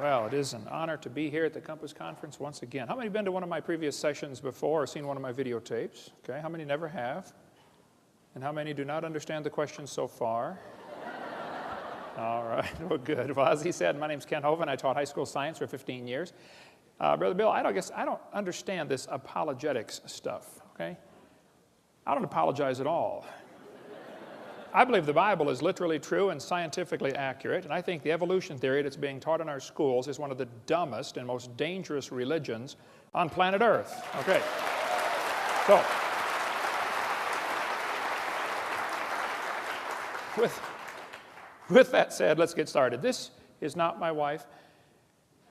Well, it is an honor to be here at the Compass Conference once again. How many have been to one of my previous sessions before or seen one of my videotapes? Okay, how many never have? And how many do not understand the question so far? All right, well, good. Well, as he said, my name's Ken Hovind. I taught high school science for 15 years. Brother Bill, I don't understand this apologetics stuff, okay? I don't apologize at all. I believe the Bible is literally true and scientifically accurate, and I think the evolution theory that's being taught in our schools is one of the dumbest and most dangerous religions on planet Earth. Okay. So, with that said, let's get started. This is not my wife.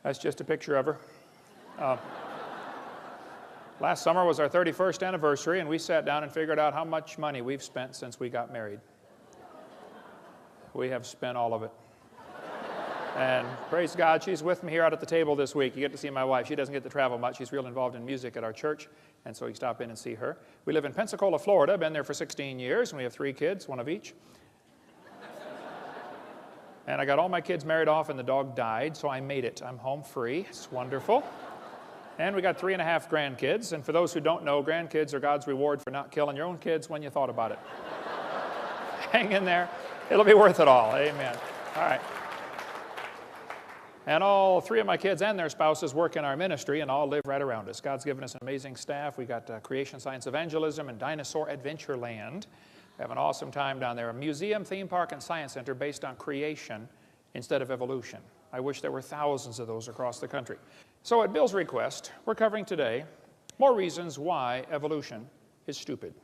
That's just a picture of her. Last summer was our 31st anniversary, and we sat down and figured out how much money we've spent since we got married. We have spent all of it. And praise God, she's with me here out at the table this week. You get to see my wife. She doesn't get to travel much. She's real involved in music at our church, and so you stop in and see her. We live in Pensacola, Florida. Been there for 16 years, and we have 3 kids, one of each. And I got all my kids married off, and the dog died, so I made it. I'm home free. It's wonderful. And we got 3.5 grandkids. And for those who don't know, grandkids are God's reward for not killing your own kids when you thought about it. Hang in there. It'll be worth it all. Amen. All right. And all 3 of my kids and their spouses work in our ministry and all live right around us. God's given us an amazing staff. We got Creation Science Evangelism and Dinosaur Adventure Land. We have an awesome time down there. A museum, theme park, and science center based on creation instead of evolution. I wish there were thousands of those across the country. So at Bill's request, we're covering today more reasons why evolution is stupid.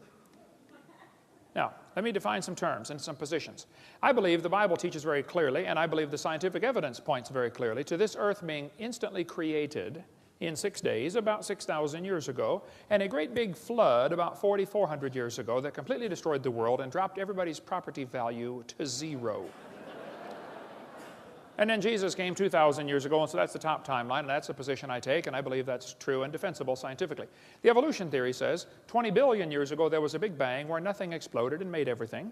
Now, let me define some terms and some positions. I believe the Bible teaches very clearly, and I believe the scientific evidence points very clearly to this earth being instantly created in 6 days about 6,000 years ago, and a great big flood about 4,400 years ago that completely destroyed the world and dropped everybody's property value to 0. And then Jesus came 2,000 years ago, and so that's the top timeline, and that's the position I take, and I believe that's true and defensible scientifically. The evolution theory says 20 billion years ago there was a big bang where nothing exploded and made everything.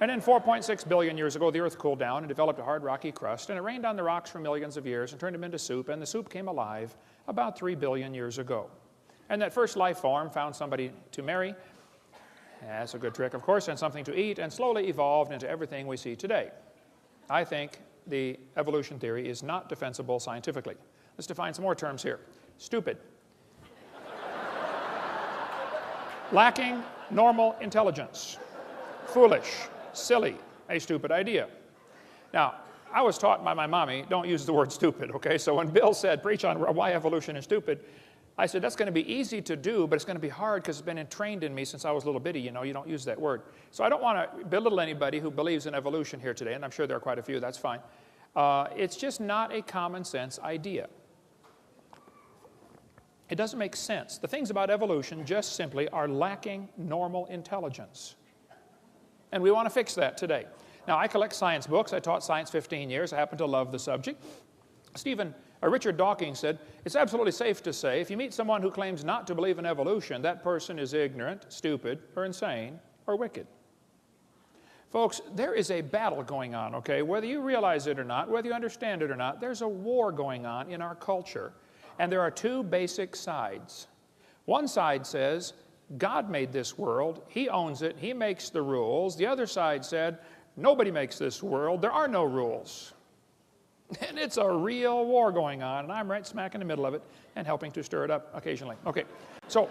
And then 4.6 billion years ago the earth cooled down and developed a hard rocky crust, and it rained on the rocks for millions of years and turned them into soup, and the soup came alive about 3 billion years ago. And that first life form found somebody to marry. That's a good trick, of course, and something to eat, and slowly evolved into everything we see today. I think the evolution theory is not defensible scientifically. Let's define some more terms here. Stupid. Lacking normal intelligence. Foolish. Silly. A stupid idea. Now, I was taught by my mommy, don't use the word stupid, okay? So when Bill said, preach on why evolution is stupid, I said, that's going to be easy to do, but it's going to be hard because it's been entrained in me since I was a little bitty. You know, you don't use that word. So I don't want to belittle anybody who believes in evolution here today, and I'm sure there are quite a few. That's fine. It's just not a common sense idea. It doesn't make sense. The things about evolution just simply are lacking normal intelligence. And we want to fix that today. Now, I collect science books. I taught science 15 years. I happen to love the subject. Richard Dawkins said, it's absolutely safe to say if you meet someone who claims not to believe in evolution, that person is ignorant, stupid, or insane, or wicked. Folks, there is a battle going on, okay? Whether you realize it or not, whether you understand it or not, there's a war going on in our culture. And there are 2 basic sides. One side says, God made this world, He owns it, He makes the rules. The other side said, nobody makes this world, there are no rules. And it's a real war going on, and I'm right smack in the middle of it and helping to stir it up occasionally. Okay, so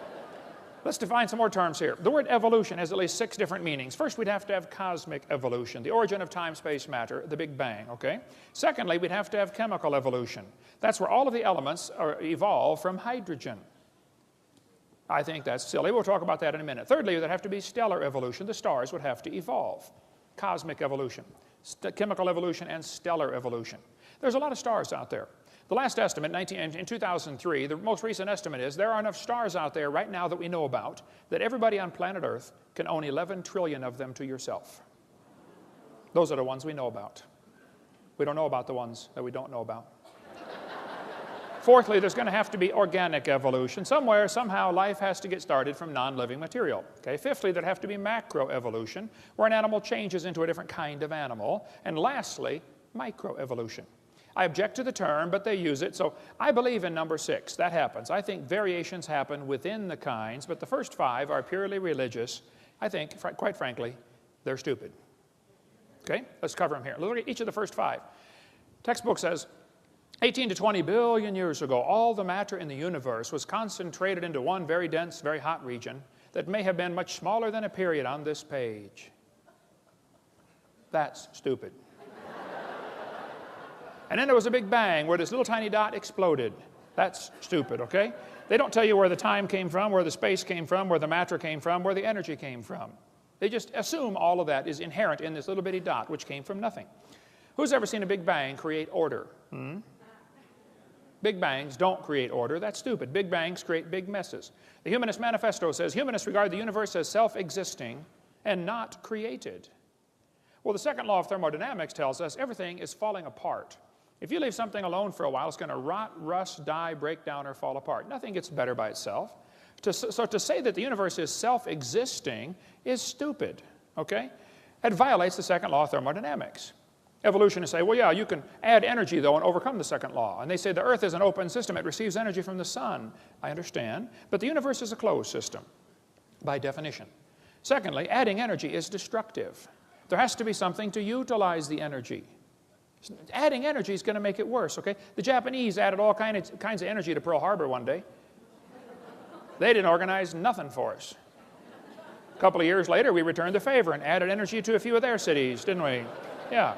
let's define some more terms here. The word evolution has at least 6 different meanings. First, we'd have to have cosmic evolution, the origin of time, space, matter, the Big Bang, okay? Secondly, we'd have to have chemical evolution. That's where all of the elements evolve from hydrogen. I think that's silly. We'll talk about that in a minute. Thirdly, there'd have to be stellar evolution. The stars would have to evolve. Cosmic evolution, chemical evolution, and stellar evolution. There's a lot of stars out there. The last estimate, in 2003, the most recent estimate is there are enough stars out there right now that we know about that everybody on planet Earth can own 11 trillion of them to yourself. Those are the ones we know about. We don't know about the ones that we don't know about. Fourthly, there's going to have to be organic evolution. Somewhere, somehow, life has to get started from non-living material. Okay? Fifthly, there'd have to be macroevolution, where an animal changes into a different kind of animal. And lastly, microevolution. I object to the term, but they use it. So I believe in number 6. That happens. I think variations happen within the kinds, but the first 5 are purely religious. I think, quite frankly, they're stupid. Okay? Let's cover them here. Look at each of the first 5. Textbook says, 18 to 20 billion years ago, all the matter in the universe was concentrated into one very dense, very hot region that may have been much smaller than a period on this page. That's stupid. And then there was a big bang where this little tiny dot exploded. That's stupid, okay? They don't tell you where the time came from, where the space came from, where the matter came from, where the energy came from. They just assume all of that is inherent in this little bitty dot, which came from nothing. Who's ever seen a big bang create order? Big bangs don't create order. That's stupid. Big bangs create big messes. The Humanist Manifesto says humanists regard the universe as self-existing and not created. Well, the second law of thermodynamics tells us everything is falling apart. If you leave something alone for a while, it's going to rot, rust, die, break down, or fall apart. Nothing gets better by itself. So to say that the universe is self-existing is stupid, okay? It violates the second law of thermodynamics. Evolutionists say, well, yeah, you can add energy, though, and overcome the second law. And they say the Earth is an open system. It receives energy from the sun. I understand. But the universe is a closed system, by definition. Secondly, adding energy is destructive. There has to be something to utilize the energy. Adding energy is going to make it worse, okay? The Japanese added all kinds of energy to Pearl Harbor one day. They didn't organize nothing for us. A couple of years later, we returned the favor and added energy to a few of their cities, didn't we? Yeah.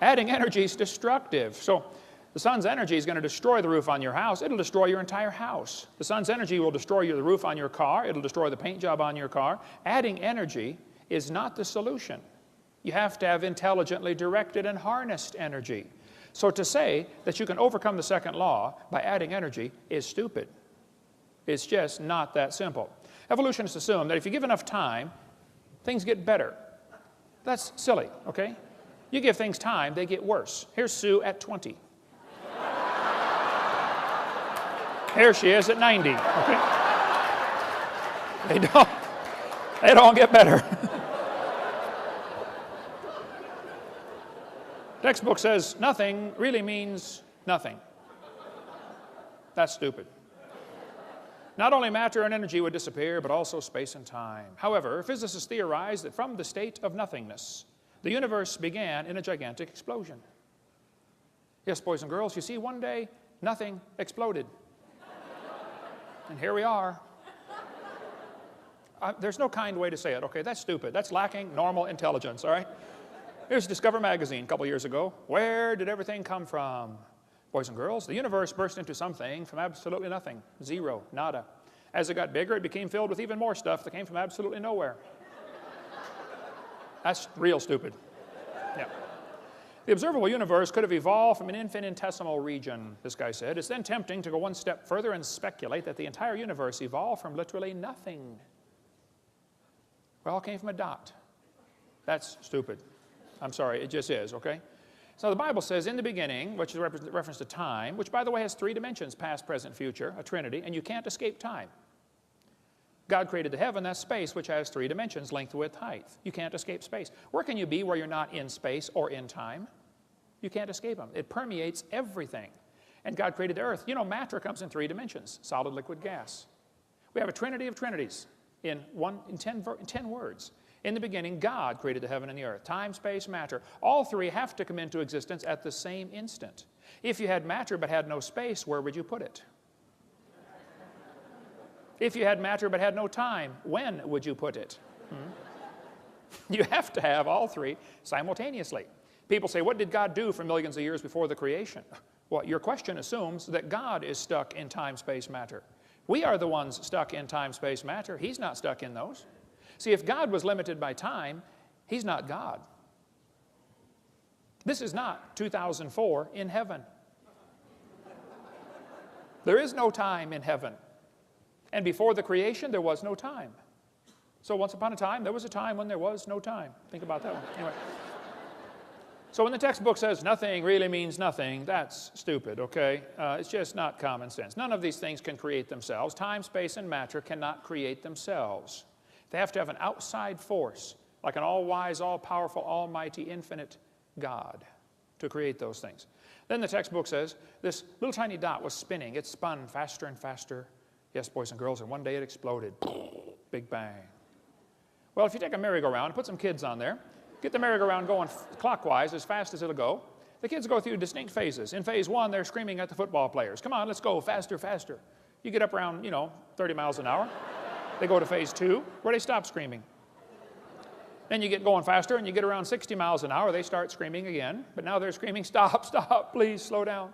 Adding energy is destructive. So the sun's energy is going to destroy the roof on your house. It'll destroy your entire house. The sun's energy will destroy the roof on your car. It'll destroy the paint job on your car. Adding energy is not the solution. You have to have intelligently directed and harnessed energy. So to say that you can overcome the second law by adding energy is stupid. It's just not that simple. Evolutionists assume that if you give enough time, things get better. That's silly, okay? You give things time, they get worse. Here's Sue at 20. Here she is at 90, okay? They don't get better. Textbook says nothing really means nothing. That's stupid. Not only matter and energy would disappear, but also space and time. However, physicists theorize that from the state of nothingness, the universe began in a gigantic explosion. Yes, boys and girls, you see, one day, nothing exploded. And here we are. There's no kind way to say it, okay? That's stupid. That's lacking normal intelligence, all right? Here's Discover magazine a couple years ago. Where did everything come from? Boys and girls, the universe burst into something from absolutely nothing. Zero, nada. As it got bigger, it became filled with even more stuff that came from absolutely nowhere. That's real stupid. Yeah. The observable universe could have evolved from an infinitesimal region, this guy said. It's then tempting to go one step further and speculate that the entire universe evolved from literally nothing. It all came from a dot. That's stupid. I'm sorry, it just is, okay? So the Bible says, in the beginning, which is a reference to time, which, by the way, has 3 dimensions, past, present, future, a trinity, and you can't escape time. God created the heaven, that's space, which has 3 dimensions, length, width, height. You can't escape space. Where can you be where you're not in space or in time? You can't escape them. It permeates everything. And God created the earth. You know, matter comes in 3 dimensions, solid, liquid, gas. We have a trinity of trinities in 10 words. In the beginning, God created the heaven and the earth. Time, space, matter. All 3 have to come into existence at the same instant. If you had matter but had no space, where would you put it? If you had matter but had no time, when would you put it? You have to have all 3 simultaneously. People say, what did God do for millions of years before the creation? Well, your question assumes that God is stuck in time, space, matter. We are the ones stuck in time, space, matter. He's not stuck in those. See, if God was limited by time, He's not God. This is not 2004 in heaven. There is no time in heaven. And before the creation, there was no time. So once upon a time, there was a time when there was no time. Think about that one. Anyway. So when the textbook says nothing really means nothing, that's stupid, okay? It's just not common sense. None of these things can create themselves. Time, space, and matter cannot create themselves. They have to have an outside force, like an all-wise, all-powerful, almighty, infinite God. to create those things. Then the textbook says this little tiny dot was spinning. It spun faster and faster. Yes, boys and girls, and one day it exploded. Big bang. Well, if you take a merry-go-round and put some kids on there, get the merry-go-round going clockwise as fast as it'll go, the kids go through distinct phases. In phase one, they're screaming at the football players. Come on, let's go, faster, faster. You get up around, 30 miles an hour. They go to phase two, where they stop screaming. Then you get going faster, and you get around 60 miles an hour, they start screaming again. But now they're screaming, stop, stop, please, slow down.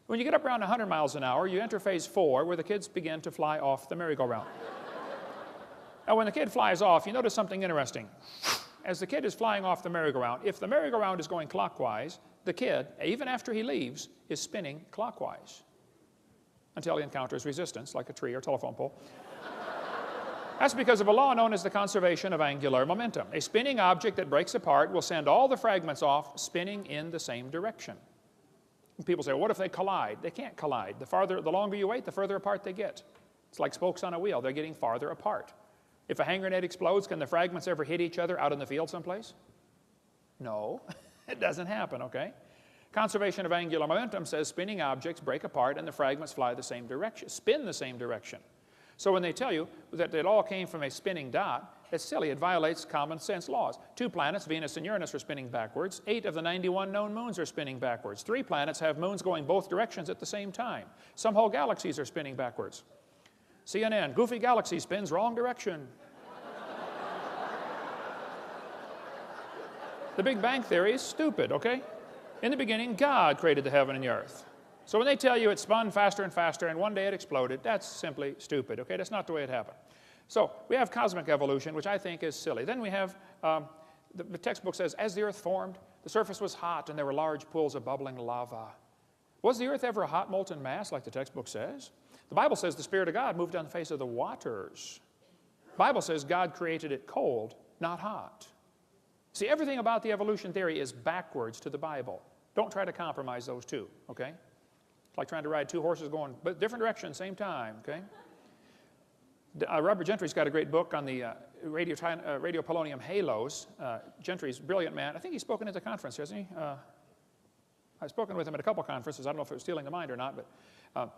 When you get up around 100 miles an hour, you enter phase four, where the kids begin to fly off the merry-go-round. Now, when the kid flies off, you notice something interesting. As the kid is flying off the merry-go-round, if the merry-go-round is going clockwise, the kid, even after he leaves, is spinning clockwise until he encounters resistance, like a tree or telephone pole. That's because of a law known as the conservation of angular momentum. A spinning object that breaks apart will send all the fragments off spinning in the same direction. And people say, well, what if they collide? They can't collide. The longer you wait, the further apart they get. It's like spokes on a wheel. They're getting farther apart. If a hand grenade explodes, can the fragments ever hit each other out in the field someplace? No, it doesn't happen, okay? Conservation of angular momentum says spinning objects break apart and the fragments fly the same direction, spin the same direction. So when they tell you that it all came from a spinning dot, it's silly. It violates common sense laws. 2 planets, Venus and Uranus, are spinning backwards. 8 of the 91 known moons are spinning backwards. 3 planets have moons going both directions at the same time. Some whole galaxies are spinning backwards. CNN, goofy galaxy spins wrong direction. The Big Bang Theory is stupid, okay? In the beginning, God created the heaven and the earth. So when they tell you it spun faster and faster and one day it exploded, that's simply stupid, okay? That's not the way it happened. So we have cosmic evolution, which I think is silly. Then we have, the textbook says, as the earth formed, the surface was hot and there were large pools of bubbling lava. Was the earth ever a hot molten mass like the textbook says? The Bible says the Spirit of God moved on the face of the waters. The Bible says God created it cold, not hot. See, everything about the evolution theory is backwards to the Bible. Don't try to compromise those two, okay? It's like trying to ride 2 horses going but different directions, same time, okay? Robert Gentry's got a great book on the radio polonium halos. Gentry's a brilliant man. I think he's spoken at the conference, hasn't he? I've spoken with him at a couple conferences. I don't know if it was stealing the mind or not, but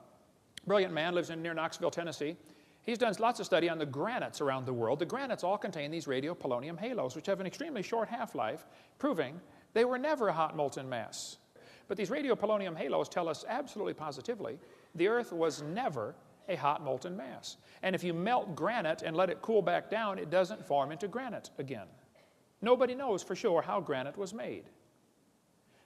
brilliant man, lives near Knoxville, Tennessee. He's done lots of study on the granites around the world. The granites all contain these radiopolonium halos, which have an extremely short half-life, proving they were never a hot molten mass. But these radiopolonium halos tell us absolutely positively the Earth was never a hot molten mass. And if you melt granite and let it cool back down, it doesn't form into granite again. Nobody knows for sure how granite was made.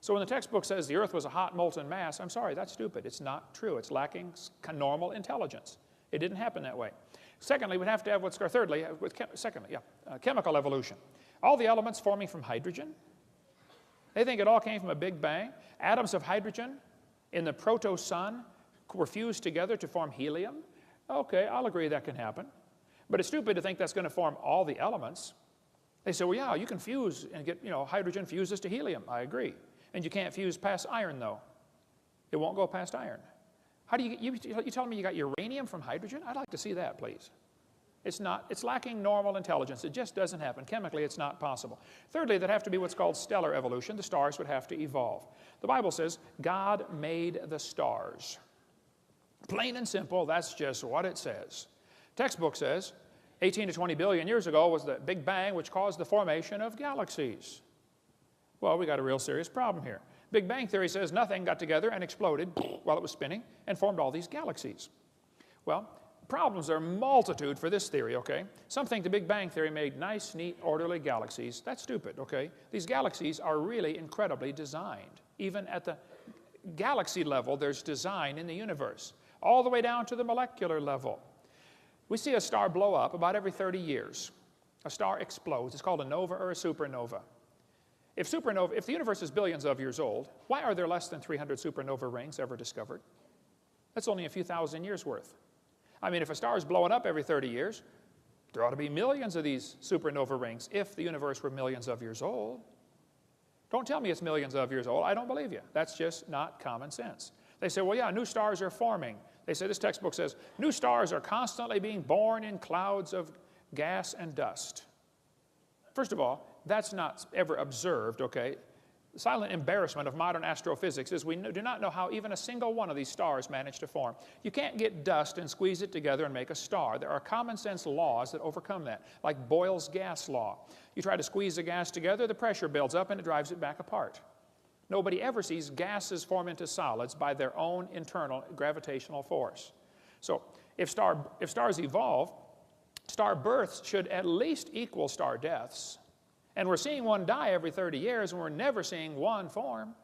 So when the textbook says the Earth was a hot molten mass, I'm sorry, that's stupid. It's not true. It's lacking normal intelligence. It didn't happen that way. Secondly, we'd have to have chemical evolution. All the elements forming from hydrogen. They think it all came from a big bang. Atoms of hydrogen in the proto-sun were fused together to form helium. Okay, I'll agree that can happen. But it's stupid to think that's going to form all the elements. They say, well, yeah, you can fuse and get, hydrogen fuses to helium. I agree. And you can't fuse past iron, though. It won't go past iron. How do you telling me you got uranium from hydrogen? I'd like to see that, please. It's lacking normal intelligence. It just doesn't happen. Chemically, it's not possible. Thirdly, there'd have to be what's called stellar evolution. The stars would have to evolve. The Bible says God made the stars. Plain and simple, that's just what it says. Textbook says 18 to 20 billion years ago was the Big Bang, which caused the formation of galaxies. Well, we got a real serious problem here. Big Bang Theory says nothing got together and exploded while it was spinning and formed all these galaxies. Well, problems are a multitude for this theory, okay? Some think the Big Bang Theory made nice, neat, orderly galaxies. That's stupid, okay? These galaxies are really incredibly designed. Even at the galaxy level, there's design in the universe, all the way down to the molecular level. We see a star blow up about every 30 years. A star explodes. It's called a nova or a supernova. If the universe is billions of years old, why are there less than 300 supernova rings ever discovered? That's only a few thousand years worth. I mean, if a star is blowing up every 30 years, there ought to be millions of these supernova rings if the universe were millions of years old. Don't tell me it's millions of years old. I don't believe you. That's just not common sense. They say, well, yeah, new stars are forming. They say, this textbook says, new stars are constantly being born in clouds of gas and dust. First of all, that's not ever observed, okay? silent embarrassment of modern astrophysics is we do not know how even a single one of these stars managed to form. You can't get dust and squeeze it together and make a star. There are common sense laws that overcome that, like Boyle's gas law. You try to squeeze the gas together, the pressure builds up and it drives it back apart. Nobody ever sees gases form into solids by their own internal gravitational force. So if stars evolve, star births should at least equal star deaths. And we're seeing one die every 30 years, and we're never seeing one form.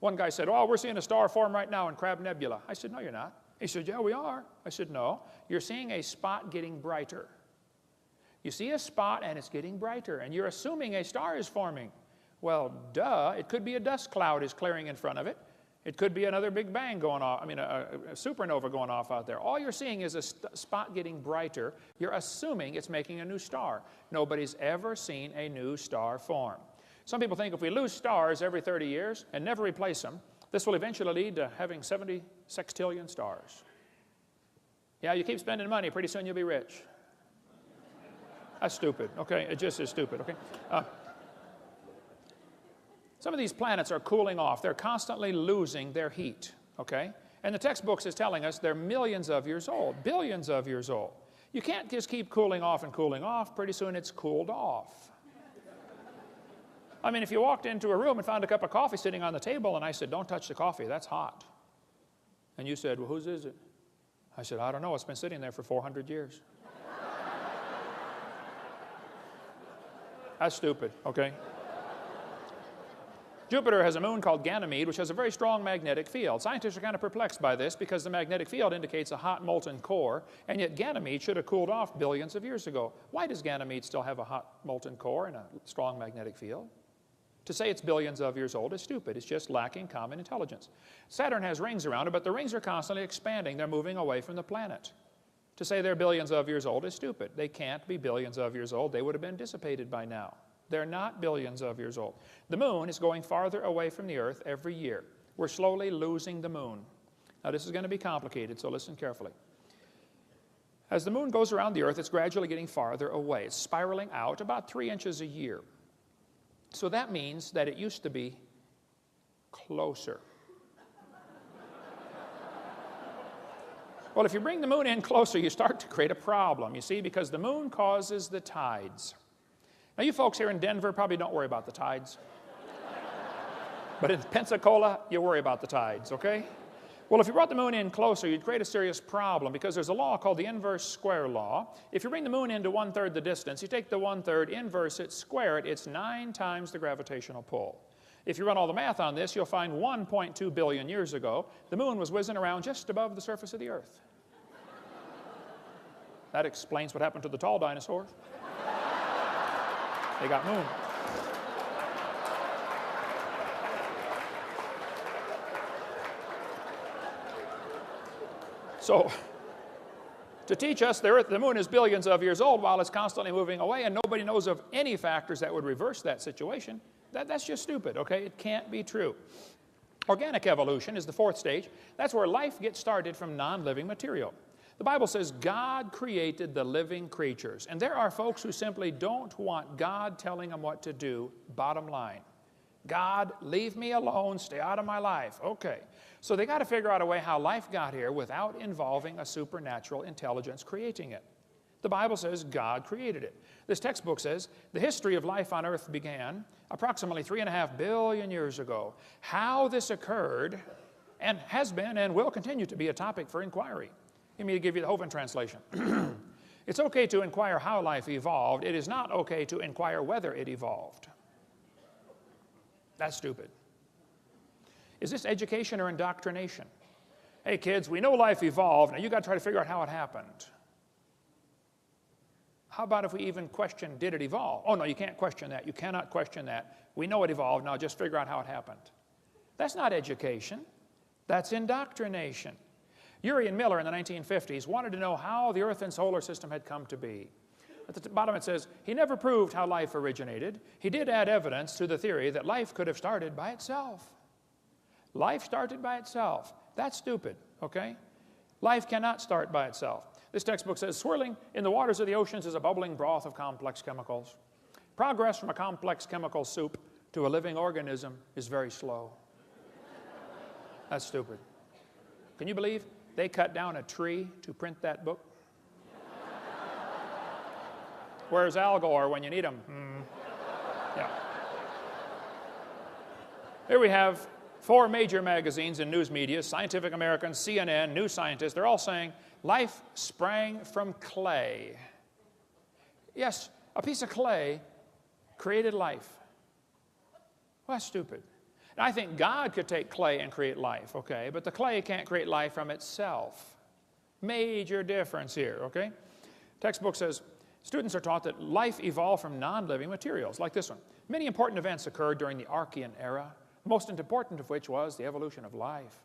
One guy said, oh, we're seeing a star form right now in Crab Nebula. I said, no, you're not. He said, yeah, we are. I said, no, you're seeing a spot getting brighter. You see a spot, and it's getting brighter, and you're assuming a star is forming. Well, duh, it could be a dust cloud is clearing in front of it. It could be another Big Bang going off, a supernova going off out there. All you're seeing is a spot getting brighter. You're assuming it's making a new star. Nobody's ever seen a new star form. Some people think if we lose stars every 30 years and never replace them, this will eventually lead to having 70 sextillion stars. Yeah, you keep spending money, pretty soon you'll be rich. That's stupid, okay? It just is stupid, okay? Some of these planets are cooling off. They're constantly losing their heat, okay? And the textbooks is telling us they're millions of years old, billions of years old. You can't just keep cooling off and cooling off. Pretty soon it's cooled off. I mean, if you walked into a room and found a cup of coffee sitting on the table and I said, don't touch the coffee, that's hot. And you said, well, whose is it? I said, I don't know, it's been sitting there for 400 years. That's stupid, okay? Jupiter has a moon called Ganymede, which has a very strong magnetic field. Scientists are kind of perplexed by this because the magnetic field indicates a hot molten core, and yet Ganymede should have cooled off billions of years ago. Why does Ganymede still have a hot molten core and a strong magnetic field? To say it's billions of years old is stupid. It's just lacking common intelligence. Saturn has rings around it, but the rings are constantly expanding. They're moving away from the planet. To say they're billions of years old is stupid. They can't be billions of years old. They would have been dissipated by now. They're not billions of years old. The moon is going farther away from the Earth every year. We're slowly losing the moon. Now, this is going to be complicated, so listen carefully. As the moon goes around the Earth, it's gradually getting farther away. It's spiraling out about 3 inches a year. So that means that it used to be closer. Well, if you bring the moon in closer, you start to create a problem, you see, because the moon causes the tides. Now, you folks here in Denver probably don't worry about the tides. But in Pensacola, you worry about the tides, okay? Well, if you brought the moon in closer, you'd create a serious problem because there's a law called the inverse square law. If you bring the moon into 1/3 the distance, you take the 1/3, inverse it, square it, it's 9 times the gravitational pull. If you run all the math on this, you'll find 1.2 billion years ago, the moon was whizzing around just above the surface of the Earth. That explains what happened to the tall dinosaurs. They got moon. So, to teach us the moon is billions of years old while it's constantly moving away and nobody knows of any factors that would reverse that situation, that's just stupid, okay? It can't be true. Organic evolution is the 4th stage. That's where life gets started from non-living material. The Bible says God created the living creatures. And there are folks who simply don't want God telling them what to do, bottom line. God, leave me alone, stay out of my life. Okay. So they got to figure out a way how life got here without involving a supernatural intelligence creating it. The Bible says God created it. This textbook says the history of life on earth began approximately 3.5 billion years ago. How this occurred and has been and will continue to be a topic for inquiry. Let me give you the Hovind translation. It's okay to inquire how life evolved. It is not okay to inquire whether it evolved. That's stupid. Is this education or indoctrination? Hey kids, we know life evolved. Now you got to try to figure out how it happened. How about if we even question, did it evolve? Oh no, you can't question that. You cannot question that. We know it evolved. Now just figure out how it happened. That's not education. That's indoctrination. Urey and Miller in the 1950s wanted to know how the Earth and solar system had come to be. At the bottom it says, he never proved how life originated. He did add evidence to the theory that life could have started by itself. Life started by itself. That's stupid, okay? Life cannot start by itself. This textbook says, swirling in the waters of the oceans is a bubbling broth of complex chemicals. Progress from a complex chemical soup to a living organism is very slow. That's stupid. Can you believe they cut down a tree to print that book? Where's Al Gore when you need him? Yeah. Here we have 4 major magazines and news media, Scientific American, CNN, New Scientist. They're all saying life sprang from clay. Yes, a piece of clay created life. Well, that's stupid. Now, I think God could take clay and create life, okay? But the clay can't create life from itself. Major difference here, okay? Textbook says, students are taught that life evolved from non-living materials, like this one. Many important events occurred during the Archean era, the most important of which was the evolution of life.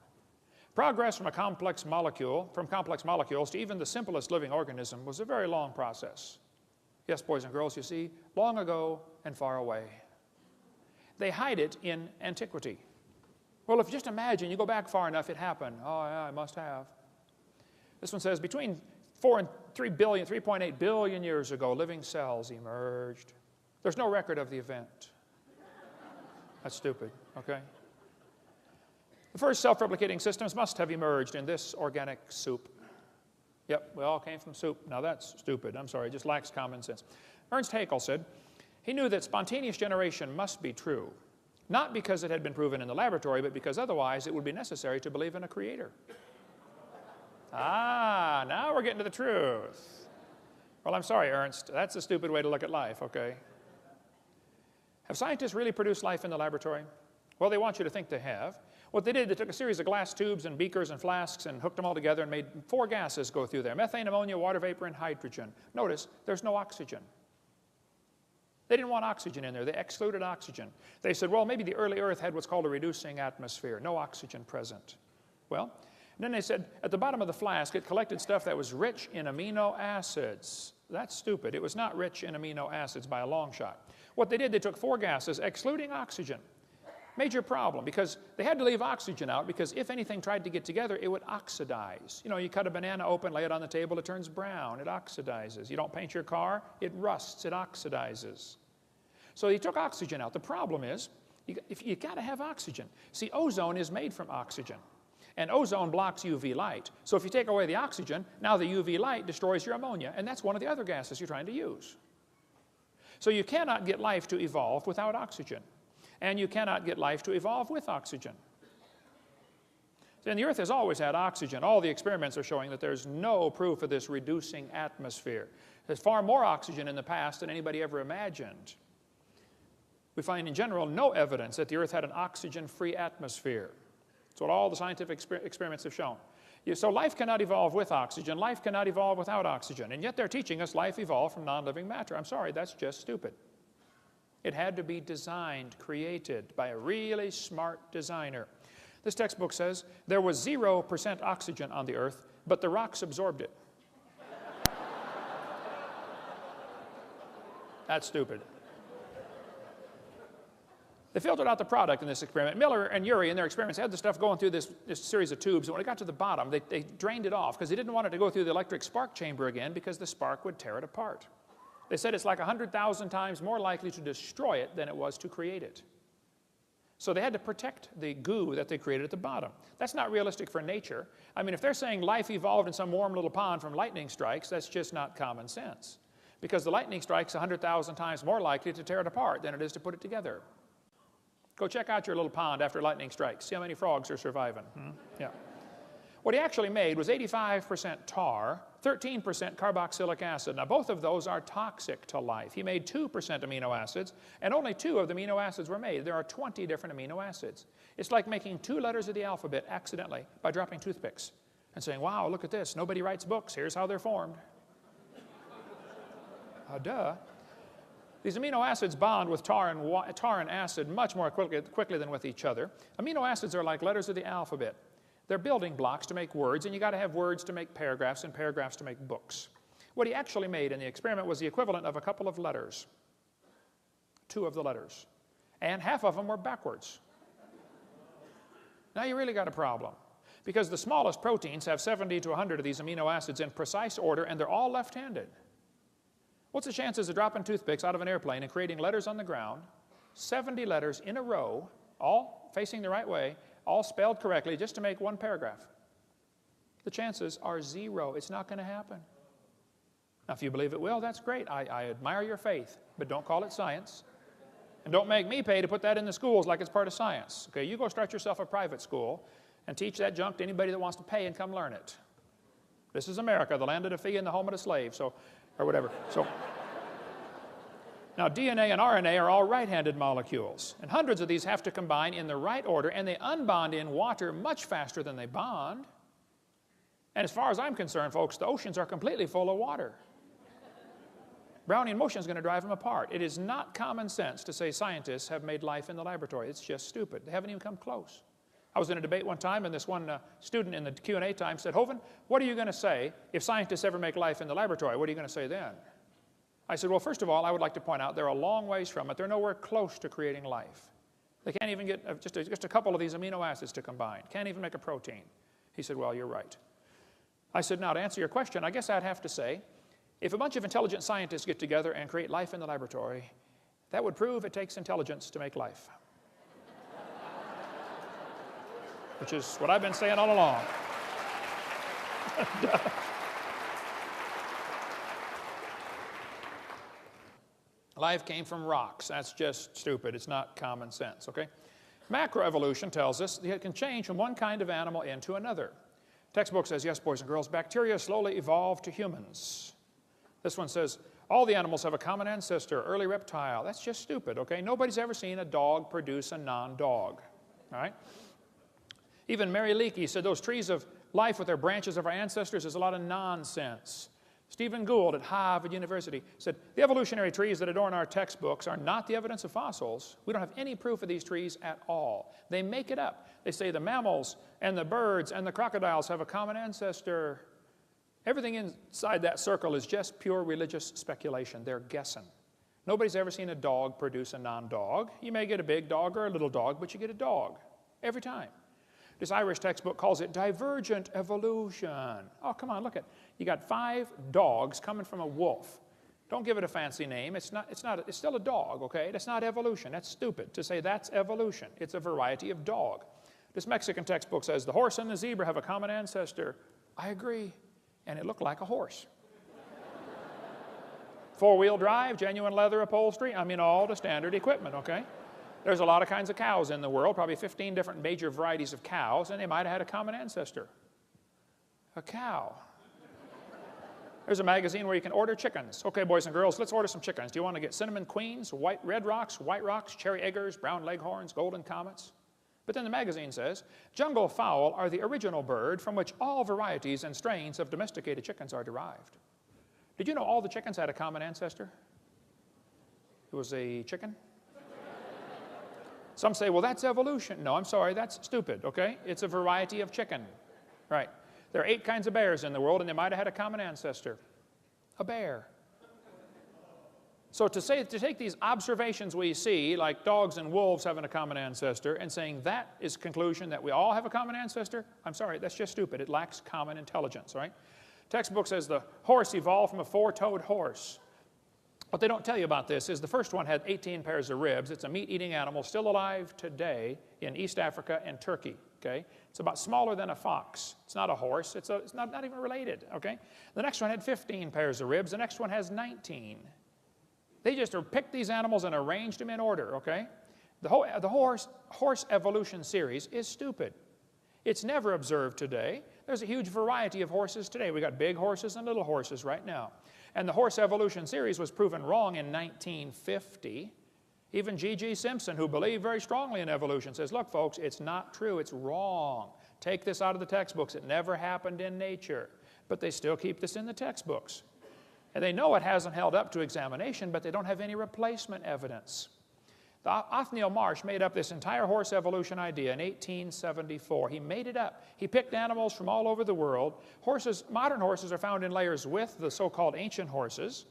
Progress from complex molecules to even the simplest living organism was a very long process. Yes, boys and girls, you see, long ago and far away. They hide it in antiquity. Well, if you just imagine, you go back far enough, it happened. Oh, yeah, I must have. This one says, between 4 and 3.8 billion years ago, living cells emerged. There's no record of the event. That's stupid, okay? The first self-replicating systems must have emerged in this organic soup. Yep, we all came from soup. Now that's stupid. I'm sorry, it just lacks common sense. Ernst Haeckel said, he knew that spontaneous generation must be true, not because it had been proven in the laboratory, but because otherwise it would be necessary to believe in a creator. Ah, now we're getting to the truth. Well, I'm sorry, Ernst. That's a stupid way to look at life, okay? Have scientists really produced life in the laboratory? Well, they want you to think they have. What they did, they took a series of glass tubes and beakers and flasks and hooked them all together and made 4 gases go through there: methane, ammonia, water vapor, and hydrogen. Notice, there's no oxygen. They didn't want oxygen in there. They excluded oxygen. They said, well, maybe the early Earth had what's called a reducing atmosphere, no oxygen present. Well, then they said, at the bottom of the flask, it collected stuff that was rich in amino acids. That's stupid. It was not rich in amino acids by a long shot. What they did, they took 4 gases, excluding oxygen. Major problem, because they had to leave oxygen out, because if anything tried to get together, it would oxidize. You know, you cut a banana open, lay it on the table, it turns brown, it oxidizes. You don't paint your car, it rusts, it oxidizes. So they took oxygen out. The problem is, you got to have oxygen. See, ozone is made from oxygen, and ozone blocks UV light. So if you take away the oxygen, now the UV light destroys your ammonia, and that's one of the other gases you're trying to use. So you cannot get life to evolve without oxygen. And you cannot get life to evolve with oxygen. And the Earth has always had oxygen. All the experiments are showing that there's no proof of this reducing atmosphere. There's far more oxygen in the past than anybody ever imagined. We find in general no evidence that the Earth had an oxygen-free atmosphere. That's what all the scientific experiments have shown. So life cannot evolve with oxygen. Life cannot evolve without oxygen. And yet they're teaching us life evolved from non-living matter. I'm sorry, that's just stupid. It had to be designed, created by a really smart designer. This textbook says there was 0% oxygen on the Earth, but the rocks absorbed it. That's stupid. They filtered out the product in this experiment. Miller and Urey, in their experiments, had the stuff going through this series of tubes. And when it got to the bottom, they drained it off because they didn't want it to go through the electric spark chamber again because the spark would tear it apart. They said it's like 100,000 times more likely to destroy it than it was to create it. So they had to protect the goo that they created at the bottom. That's not realistic for nature. I mean, if they're saying life evolved in some warm little pond from lightning strikes, that's just not common sense. Because the lightning strike's 100,000 times more likely to tear it apart than it is to put it together. Go check out your little pond after lightning strikes. See how many frogs are surviving. Yeah. What he actually made was 85% tar, 13% carboxylic acid. Now, both of those are toxic to life. He made 2% amino acids, and only 2 of the amino acids were made. There are 20 different amino acids. It's like making 2 letters of the alphabet accidentally by dropping toothpicks and saying, wow, look at this. Nobody writes books. Here's how they're formed. Duh. These amino acids bond with tar and acid much more quickly than with each other. Amino acids are like letters of the alphabet. They're building blocks to make words, and you got to have words to make paragraphs and paragraphs to make books. What he actually made in the experiment was the equivalent of a couple of letters. 2 of the letters. And half of them were backwards. Now you really got a problem. Because the smallest proteins have 70 to 100 of these amino acids in precise order, and they're all left-handed. What's the chances of dropping toothpicks out of an airplane and creating letters on the ground 70 letters in a row, all facing the right way, all spelled correctly, just to make one paragraph. The chances are 0. It's not going to happen. Now, if you believe it will, that's great. I admire your faith, but don't call it science. And don't make me pay to put that in the schools like it's part of science. Okay, you go start yourself a private school and teach that junk to anybody that wants to pay and come learn it. This is America, the land of the free and the home of the slave, so, or whatever. So, now, DNA and RNA are all right-handed molecules, and hundreds of these have to combine in the right order, and they unbond in water much faster than they bond. And as far as I'm concerned, folks, the oceans are completely full of water. Brownian motion is going to drive them apart. It is not common sense to say scientists have made life in the laboratory. It's just stupid. They haven't even come close. I was in a debate one time, and this one student in the Q&A time said, Hovind, what are you going to say if scientists ever make life in the laboratory? What are you going to say then? I said, well, first of all, I would like to point out they're a long ways from it. They're nowhere close to creating life. They can't even get just a couple of these amino acids to combine. Can't even make a protein. He said, well, you're right. I said, now, to answer your question, I guess I'd have to say, if a bunch of intelligent scientists get together and create life in the laboratory, that would prove it takes intelligence to make life. Which is what I've been saying all along. Life came from rocks. That's just stupid. It's not common sense, okay? Macroevolution tells us that it can change from one kind of animal into another. Textbook says, yes, boys and girls, bacteria slowly evolved to humans. This one says, all the animals have a common ancestor, early reptile. That's just stupid, okay? Nobody's ever seen a dog produce a non-dog, all right? Even Mary Leakey said those trees of life with their branches of our ancestors is a lot of nonsense. Stephen Gould at Harvard University said, the evolutionary trees that adorn our textbooks are not the evidence of fossils. We don't have any proof of these trees at all. They make it up. They say the mammals and the birds and the crocodiles have a common ancestor. Everything inside that circle is just pure religious speculation. They're guessing. Nobody's ever seen a dog produce a non-dog. You may get a big dog or a little dog, but you get a dog every time. This Irish textbook calls it divergent evolution. Oh, come on, look at it. You got 5 dogs coming from a wolf. Don't give it a fancy name. It's still a dog, okay? That's not evolution. That's stupid to say that's evolution. It's a variety of dog. This Mexican textbook says the horse and the zebra have a common ancestor. I agree. And it looked like a horse. 4-wheel drive, genuine leather upholstery. I mean, all the standard equipment, okay? There's a lot of kinds of cows in the world, probably 15 different major varieties of cows, and they might have had a common ancestor. A cow. There's a magazine where you can order chickens. Okay, boys and girls, let's order some chickens. Do you want to get cinnamon queens, red rocks, white rocks, cherry eggers, brown leghorns, golden comets? But then the magazine says, jungle fowl are the original bird from which all varieties and strains of domesticated chickens are derived. Did you know all the chickens had a common ancestor? It was a chicken. Some say, well, that's evolution. No, I'm sorry, that's stupid, okay? It's a variety of chicken, right? There are 8 kinds of bears in the world, and they might have had a common ancestor, a bear. So to take these observations we see, like dogs and wolves having a common ancestor, and saying that is conclusion that we all have a common ancestor, I'm sorry, that's just stupid. It lacks common intelligence, right? Textbook says the horse evolved from a 4-toed horse. What they don't tell you about this is the first one had 18 pairs of ribs. It's a meat-eating animal still alive today in East Africa and Turkey, okay? It's about smaller than a fox. It's not a horse. It's not even related, okay? The next one had 15 pairs of ribs. The next one has 19. They just picked these animals and arranged them in order, okay? The horse evolution series is stupid. It's never observed today. There's a huge variety of horses today. We got big horses and little horses right now. And the horse evolution series was proven wrong in 1950. Even G.G. Simpson, who believed very strongly in evolution, says, look, folks, it's not true. It's wrong. Take this out of the textbooks. It never happened in nature. But they still keep this in the textbooks. And they know it hasn't held up to examination, but they don't have any replacement evidence. Othniel Marsh made up this entire horse evolution idea in 1874. He made it up. He picked animals from all over the world. Modern horses are found in layers with the so-called ancient horses.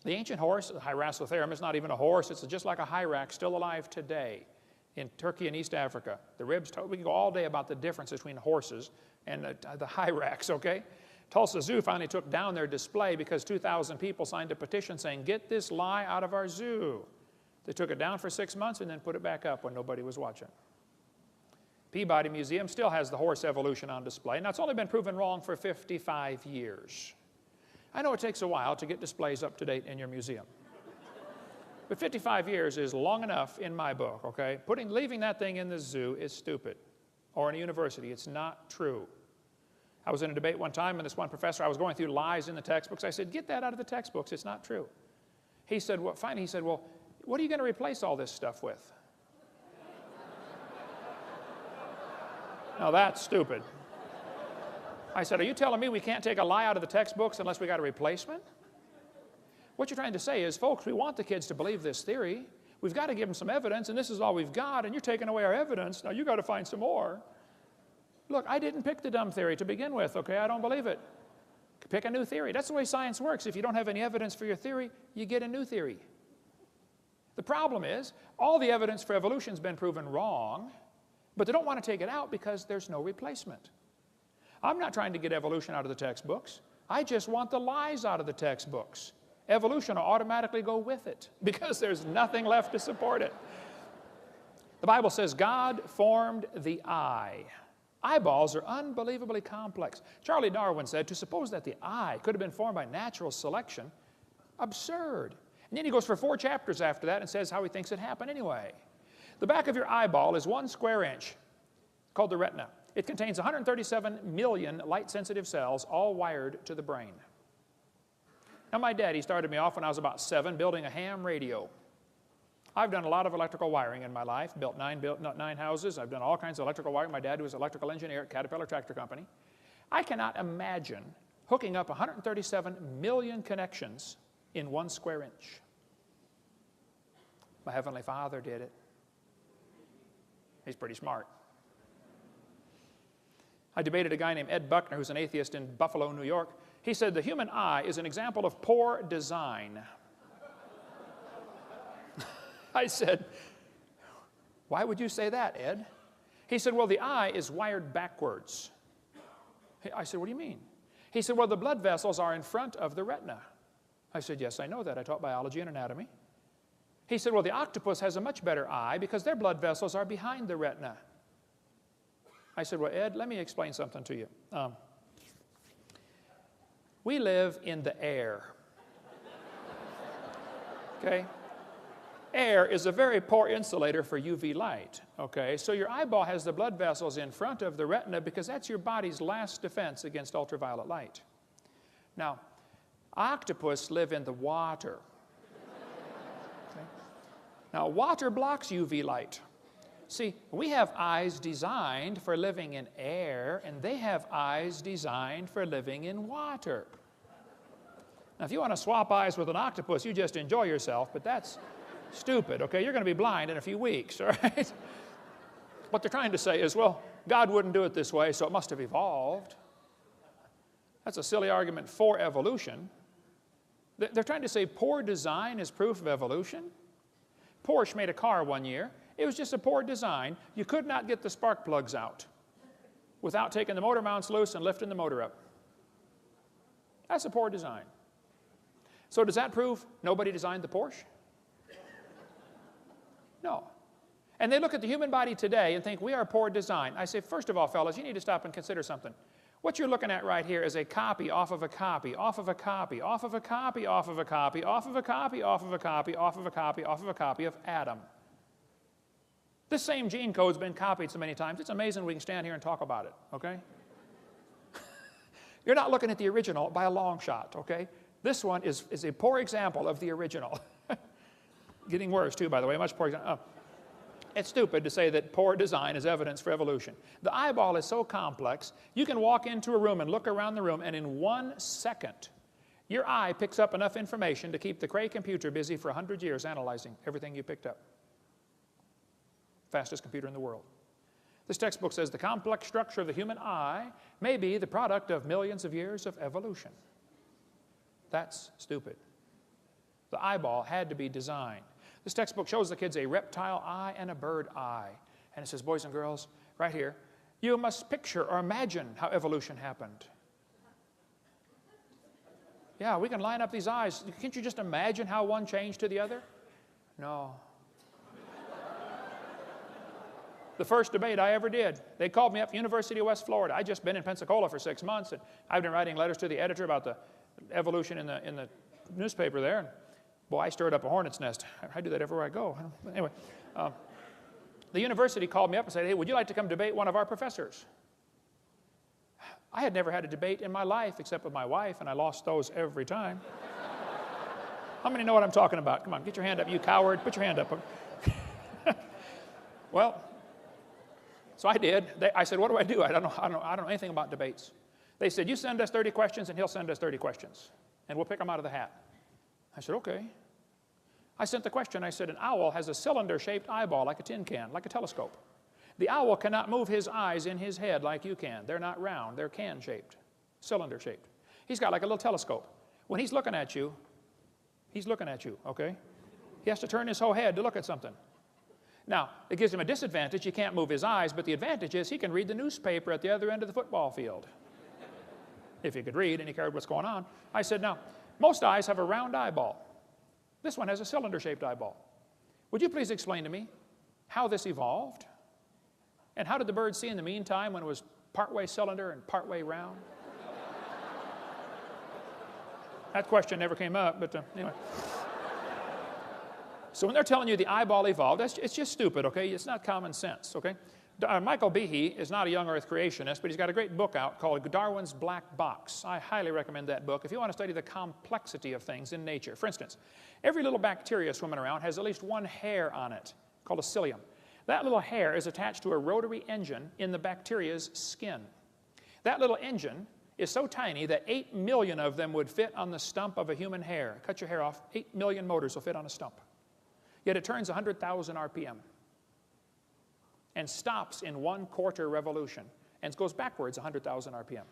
The ancient horse, the Hyracotherum, is not even a horse. It's just like a hyrax, still alive today in Turkey and East Africa. The ribs, we can go all day about the difference between horses and the hyrax, okay? Tulsa Zoo finally took down their display because 2,000 people signed a petition saying, get this lie out of our zoo. They took it down for 6 months and then put it back up when nobody was watching. Peabody Museum still has the horse evolution on display. Now, it's only been proven wrong for 55 years. I know it takes a while to get displays up to date in your museum. But 55 years is long enough in my book, okay? Leaving that thing in the zoo is stupid. Or in a university, it's not true. I was in a debate one time, and this one professor, I was going through lies in the textbooks. I said, get that out of the textbooks, it's not true. He said, well, fine. He said, well, what are you going to replace all this stuff with? Now that's stupid. I said, are you telling me we can't take a lie out of the textbooks unless we got a replacement? What you're trying to say is, folks, we want the kids to believe this theory. We've got to give them some evidence, and this is all we've got, and you're taking away our evidence. Now you've got to find some more. Look, I didn't pick the dumb theory to begin with, okay? I don't believe it. Pick a new theory. That's the way science works. If you don't have any evidence for your theory, you get a new theory. The problem is, all the evidence for evolution has been proven wrong, but they don't want to take it out because there's no replacement. I'm not trying to get evolution out of the textbooks. I just want the lies out of the textbooks. Evolution will automatically go with it because there's nothing left to support it. The Bible says God formed the eye. Eyeballs are unbelievably complex. Charles Darwin said, to suppose that the eye could have been formed by natural selection, absurd. And then he goes for 4 chapters after that and says how he thinks it happened anyway. The back of your eyeball is 1 square inch, called the retina. It contains 137 million light-sensitive cells, all wired to the brain. Now, my daddy started me off when I was about 7 building a ham radio. I've done a lot of electrical wiring in my life, built 9 houses. I've done all kinds of electrical wiring. My dad was an electrical engineer at Caterpillar Tractor Company. I cannot imagine hooking up 137 million connections in 1 square inch. My Heavenly Father did it. He's pretty smart. I debated a guy named Ed Buckner, who's an atheist in Buffalo, New York. He said the human eye is an example of poor design. I said, why would you say that, Ed? He said, well, the eye is wired backwards. I said, what do you mean? He said, well, the blood vessels are in front of the retina. I said, yes, I know that. I taught biology and anatomy. He said, well, the octopus has a much better eye because their blood vessels are behind the retina. I said, well, Ed, let me explain something to you. We live in the air. Okay? Air is a very poor insulator for UV light. Okay? So your eyeball has the blood vessels in front of the retina because that's your body's last defense against ultraviolet light. Now, octopus live in the water. Okay? Now, water blocks UV light. See, we have eyes designed for living in air, and they have eyes designed for living in water. Now, if you want to swap eyes with an octopus, you just enjoy yourself, but that's stupid, okay? You're going to be blind in a few weeks, all right? What they're trying to say is, well, God wouldn't do it this way, so it must have evolved. That's a silly argument for evolution. They're trying to say poor design is proof of evolution. Porsche made a car one year. It was just a poor design. You could not get the spark plugs out without taking the motor mounts loose and lifting the motor up. That's a poor design. So does that prove nobody designed the Porsche? No. And they look at the human body today and think we are a poor design. I say, first of all, fellas, you need to stop and consider something. What you're looking at right here is a copy off of a copy, off of a copy, off of a copy, off of a copy, off of a copy, off of a copy, off of a copy, off of a copy of Adam. This same gene code's been copied so many times, it's amazing we can stand here and talk about it, okay? You're not looking at the original by a long shot, okay? This one is a poor example of the original. Getting worse, too, by the way, much poor example. Oh. It's stupid to say that poor design is evidence for evolution. The eyeball is so complex, you can walk into a room and look around the room, and in 1 second, your eye picks up enough information to keep the Cray computer busy for 100 years analyzing everything you picked up. Fastest computer in the world. This textbook says the complex structure of the human eye may be the product of millions of years of evolution. That's stupid. The eyeball had to be designed. This textbook shows the kids a reptile eye and a bird eye. And it says, boys and girls, right here, you must picture or imagine how evolution happened. Yeah, we can line up these eyes. Can't you just imagine how one changed to the other? No, The first debate I ever did. They called me up from University of West Florida. I'd just been in Pensacola for 6 months, and I've been writing letters to the editor about the evolution in the newspaper there. And boy, I stirred up a hornet's nest. I do that everywhere I go. Anyway, the university called me up and said, hey, would you like to come debate one of our professors? I had never had a debate in my life except with my wife, and I lost those every time. How many know what I'm talking about? Come on, get your hand up, you coward. Put your hand up. Well, so I did. I said, what do I do? I don't know anything about debates. They said, you send us 30 questions, and he'll send us 30 questions, and we'll pick them out of the hat. I said, okay. I sent the question. I said, an owl has a cylinder-shaped eyeball like a tin can, like a telescope. The owl cannot move his eyes in his head like you can. They're not round. They're can-shaped, cylinder-shaped. He's got like a little telescope. When he's looking at you, okay? He has to turn his whole head to look at something. Now, it gives him a disadvantage. He can't move his eyes, but the advantage is he can read the newspaper at the other end of the football field. If he could read and he cared what's going on. I said, now, most eyes have a round eyeball. This one has a cylinder-shaped eyeball. Would you please explain to me how this evolved? And how did the bird see in the meantime when it was partway cylinder and partway round? That question never came up, but anyway. So when they're telling you the eyeball evolved, it's just stupid, okay? It's not common sense, okay? Michael Behe is not a young earth creationist, but he's got a great book out called Darwin's Black Box. I highly recommend that book if you want to study the complexity of things in nature. For instance, every little bacteria swimming around has at least one hair on it called a cilium. That little hair is attached to a rotary engine in the bacteria's skin. That little engine is so tiny that 8 million of them would fit on the stump of a human hair. Cut your hair off, 8 million motors will fit on a stump. Yet it turns 100,000 RPM and stops in 1/4 revolution and goes backwards 100,000 RPM.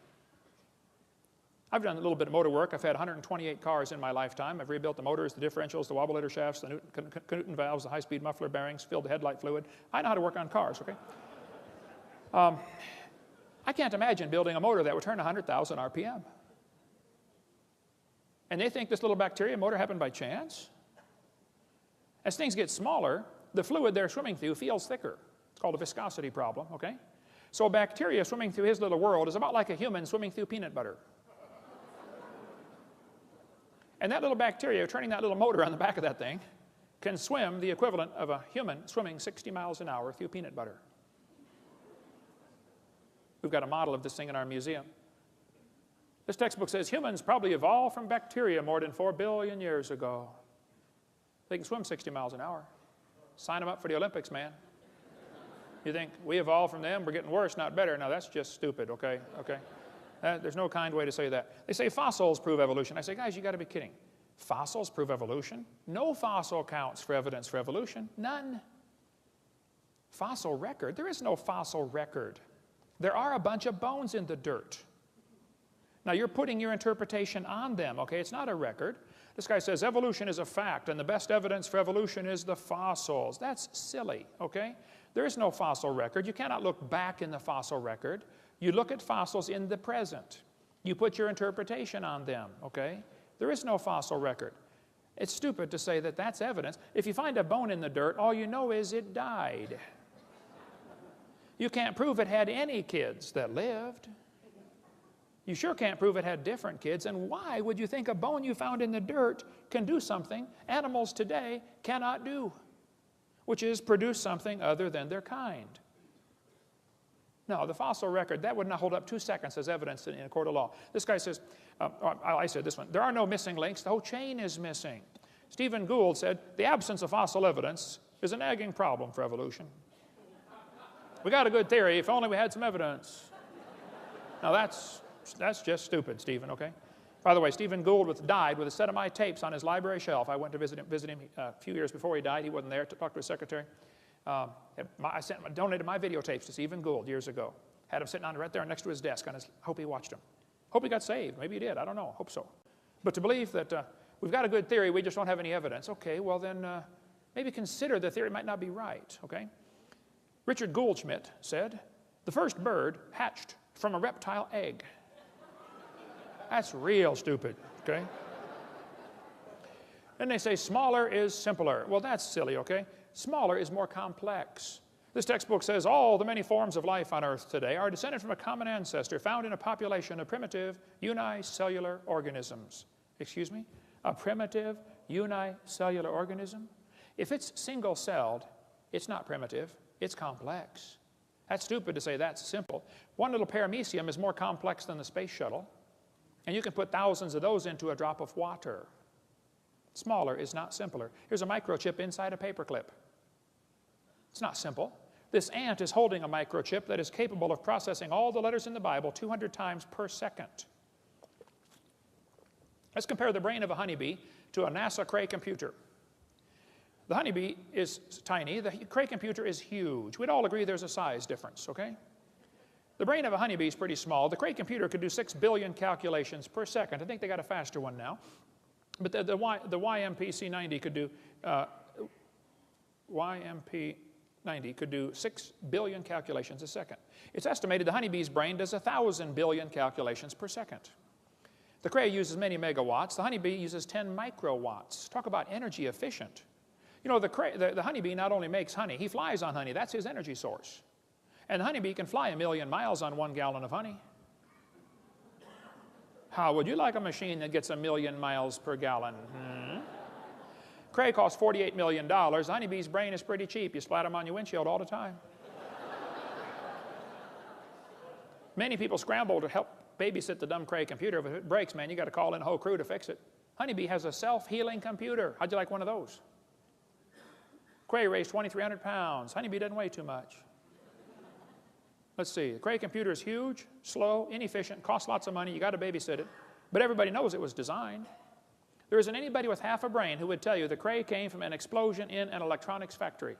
I've done a little bit of motor work. I've had 128 cars in my lifetime. I've rebuilt the motors, the differentials, the wobbleator shafts, the Newton valves, the high-speed muffler bearings, filled the headlight fluid. I know how to work on cars, okay? I can't imagine building a motor that would turn 100,000 RPM. And they think this little bacteria motor happened by chance? As things get smaller, the fluid they're swimming through feels thicker. It's called a viscosity problem, okay? So a bacteria swimming through his little world is about like a human swimming through peanut butter. And that little bacteria, turning that little motor on the back of that thing, can swim the equivalent of a human swimming 60 miles an hour through peanut butter. We've got a model of this thing in our museum. This textbook says humans probably evolved from bacteria more than 4 billion years ago. They can swim 60 miles an hour. Sign them up for the Olympics, man. You think we evolved from them, we're getting worse, not better. No, that's just stupid, okay? Okay. There's no kind way to say that. They say fossils prove evolution. I say, guys, you got to be kidding. Fossils prove evolution? No fossil counts for evidence for evolution. None. Fossil record? There is no fossil record. There are a bunch of bones in the dirt. Now, you're putting your interpretation on them, okay? It's not a record. This guy says evolution is a fact, and the best evidence for evolution is the fossils. That's silly, okay? There is no fossil record. You cannot look back in the fossil record. You look at fossils in the present. You put your interpretation on them, okay? There is no fossil record. It's stupid to say that that's evidence. If you find a bone in the dirt, all you know is it died. You can't prove it had any kids that lived. You sure can't prove it had different kids. And why would you think a bone you found in the dirt can do something animals today cannot do, which is produce something other than their kind? No, the fossil record, that would not hold up 2 seconds as evidence in a court of law. This guy says, I said this one, there are no missing links, the whole chain is missing. Stephen Gould said, the absence of fossil evidence is a nagging problem for evolution. We got a good theory, if only we had some evidence. Now that's just stupid, Stephen, okay? By the way, Stephen Gould died with a set of my tapes on his library shelf. I went to visit him a few years before he died. He wasn't there to talk to his secretary. I donated my videotapes to Stephen Gould years ago. Had him sitting on right there next to his desk. Hope he watched them. Hope he got saved. Maybe he did. I don't know. Hope so. But to believe that we've got a good theory, we just don't have any evidence. Okay, well then maybe consider the theory might not be right, okay? Richard Goldschmidt said, the first bird hatched from a reptile egg. That's real stupid, okay? Then they say smaller is simpler. Well, that's silly, okay? Smaller is more complex. This textbook says all the many forms of life on Earth today are descended from a common ancestor found in a population of primitive unicellular organisms. Excuse me? A primitive unicellular organism? If it's single-celled, it's not primitive, it's complex. That's stupid to say that's simple. One little paramecium is more complex than the space shuttle, and you can put thousands of those into a drop of water. Smaller is not simpler. Here's a microchip inside a paperclip. It's not simple. This ant is holding a microchip that is capable of processing all the letters in the Bible 200 times per second. Let's compare the brain of a honeybee to a NASA Cray computer. The honeybee is tiny. The Cray computer is huge. We'd all agree there's a size difference, okay? The brain of a honeybee is pretty small. The Cray computer could do 6 billion calculations per second. I think they got a faster one now. But the YMP-C90 could do YMP-90 could do 6 billion calculations a second. It's estimated the honeybee's brain does 1,000 billion calculations per second. The Cray uses many megawatts. The honeybee uses 10 microwatts. Talk about energy efficient. You know, the honeybee not only makes honey, he flies on honey. That's his energy source. And the honeybee can fly 1,000,000 miles on 1 gallon of honey. How would you like a machine that gets 1,000,000 miles per gallon? Cray costs $48 million. The honeybee's brain is pretty cheap. You splat them on your windshield all the time. Many people scramble to help babysit the dumb Cray computer. If it breaks, man, you got to call in a whole crew to fix it. Honeybee has a self-healing computer. How'd you like one of those? Cray weighs 2,300 pounds. Honeybee doesn't weigh too much. Let's see. The Cray computer is huge, slow, inefficient, costs lots of money. You got to babysit it. But everybody knows it was designed. There isn't anybody with half a brain who would tell you the Cray came from an explosion in an electronics factory.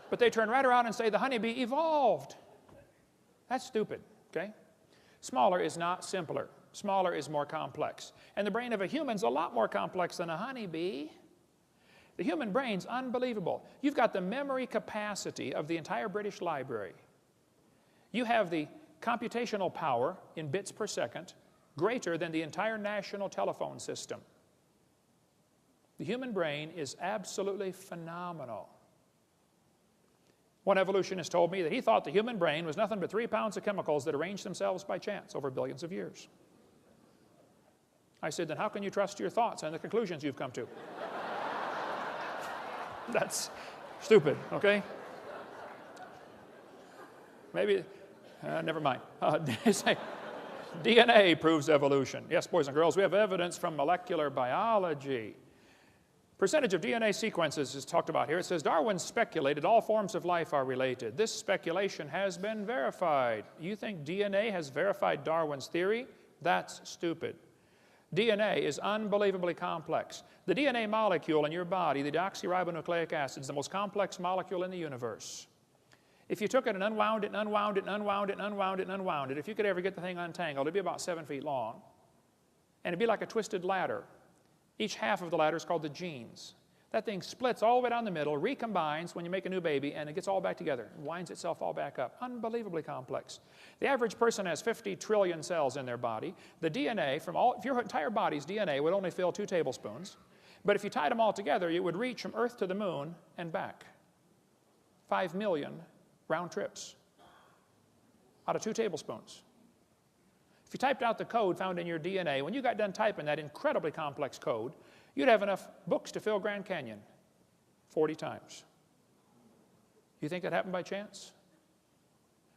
But they turn right around and say the honeybee evolved. That's stupid, okay? Smaller is not simpler. Smaller is more complex. And the brain of a human's a lot more complex than a honeybee. The human brain's unbelievable. You've got the memory capacity of the entire British Library. You have the computational power in bits per second greater than the entire national telephone system. The human brain is absolutely phenomenal. One evolutionist told me that he thought the human brain was nothing but 3 pounds of chemicals that arranged themselves by chance over billions of years. I said, then how can you trust your thoughts and the conclusions you've come to? That's stupid, okay? Maybe, never mind. DNA proves evolution. Yes, boys and girls, we have evidence from molecular biology. Percentage of DNA sequences is talked about here. It says Darwin speculated all forms of life are related. This speculation has been verified. You think DNA has verified Darwin's theory? That's stupid. DNA is unbelievably complex. The DNA molecule in your body, the deoxyribonucleic acid, is the most complex molecule in the universe. If you took it and unwound it and unwound it and unwound it and unwound it and unwound it, if you could ever get the thing untangled, it'd be about 7 feet long. And it'd be like a twisted ladder. Each half of the ladder is called the genes. That thing splits all the way down the middle, recombines when you make a new baby, and it gets all back together, and winds itself all back up. Unbelievably complex. The average person has 50 trillion cells in their body. The DNA from all, if your entire body's DNA would only fill 2 tablespoons, but if you tied them all together, it would reach from Earth to the moon and back. 5 million round trips out of 2 tablespoons. If you typed out the code found in your DNA, when you got done typing that incredibly complex code, you'd have enough books to fill Grand Canyon 40 times. You think that happened by chance?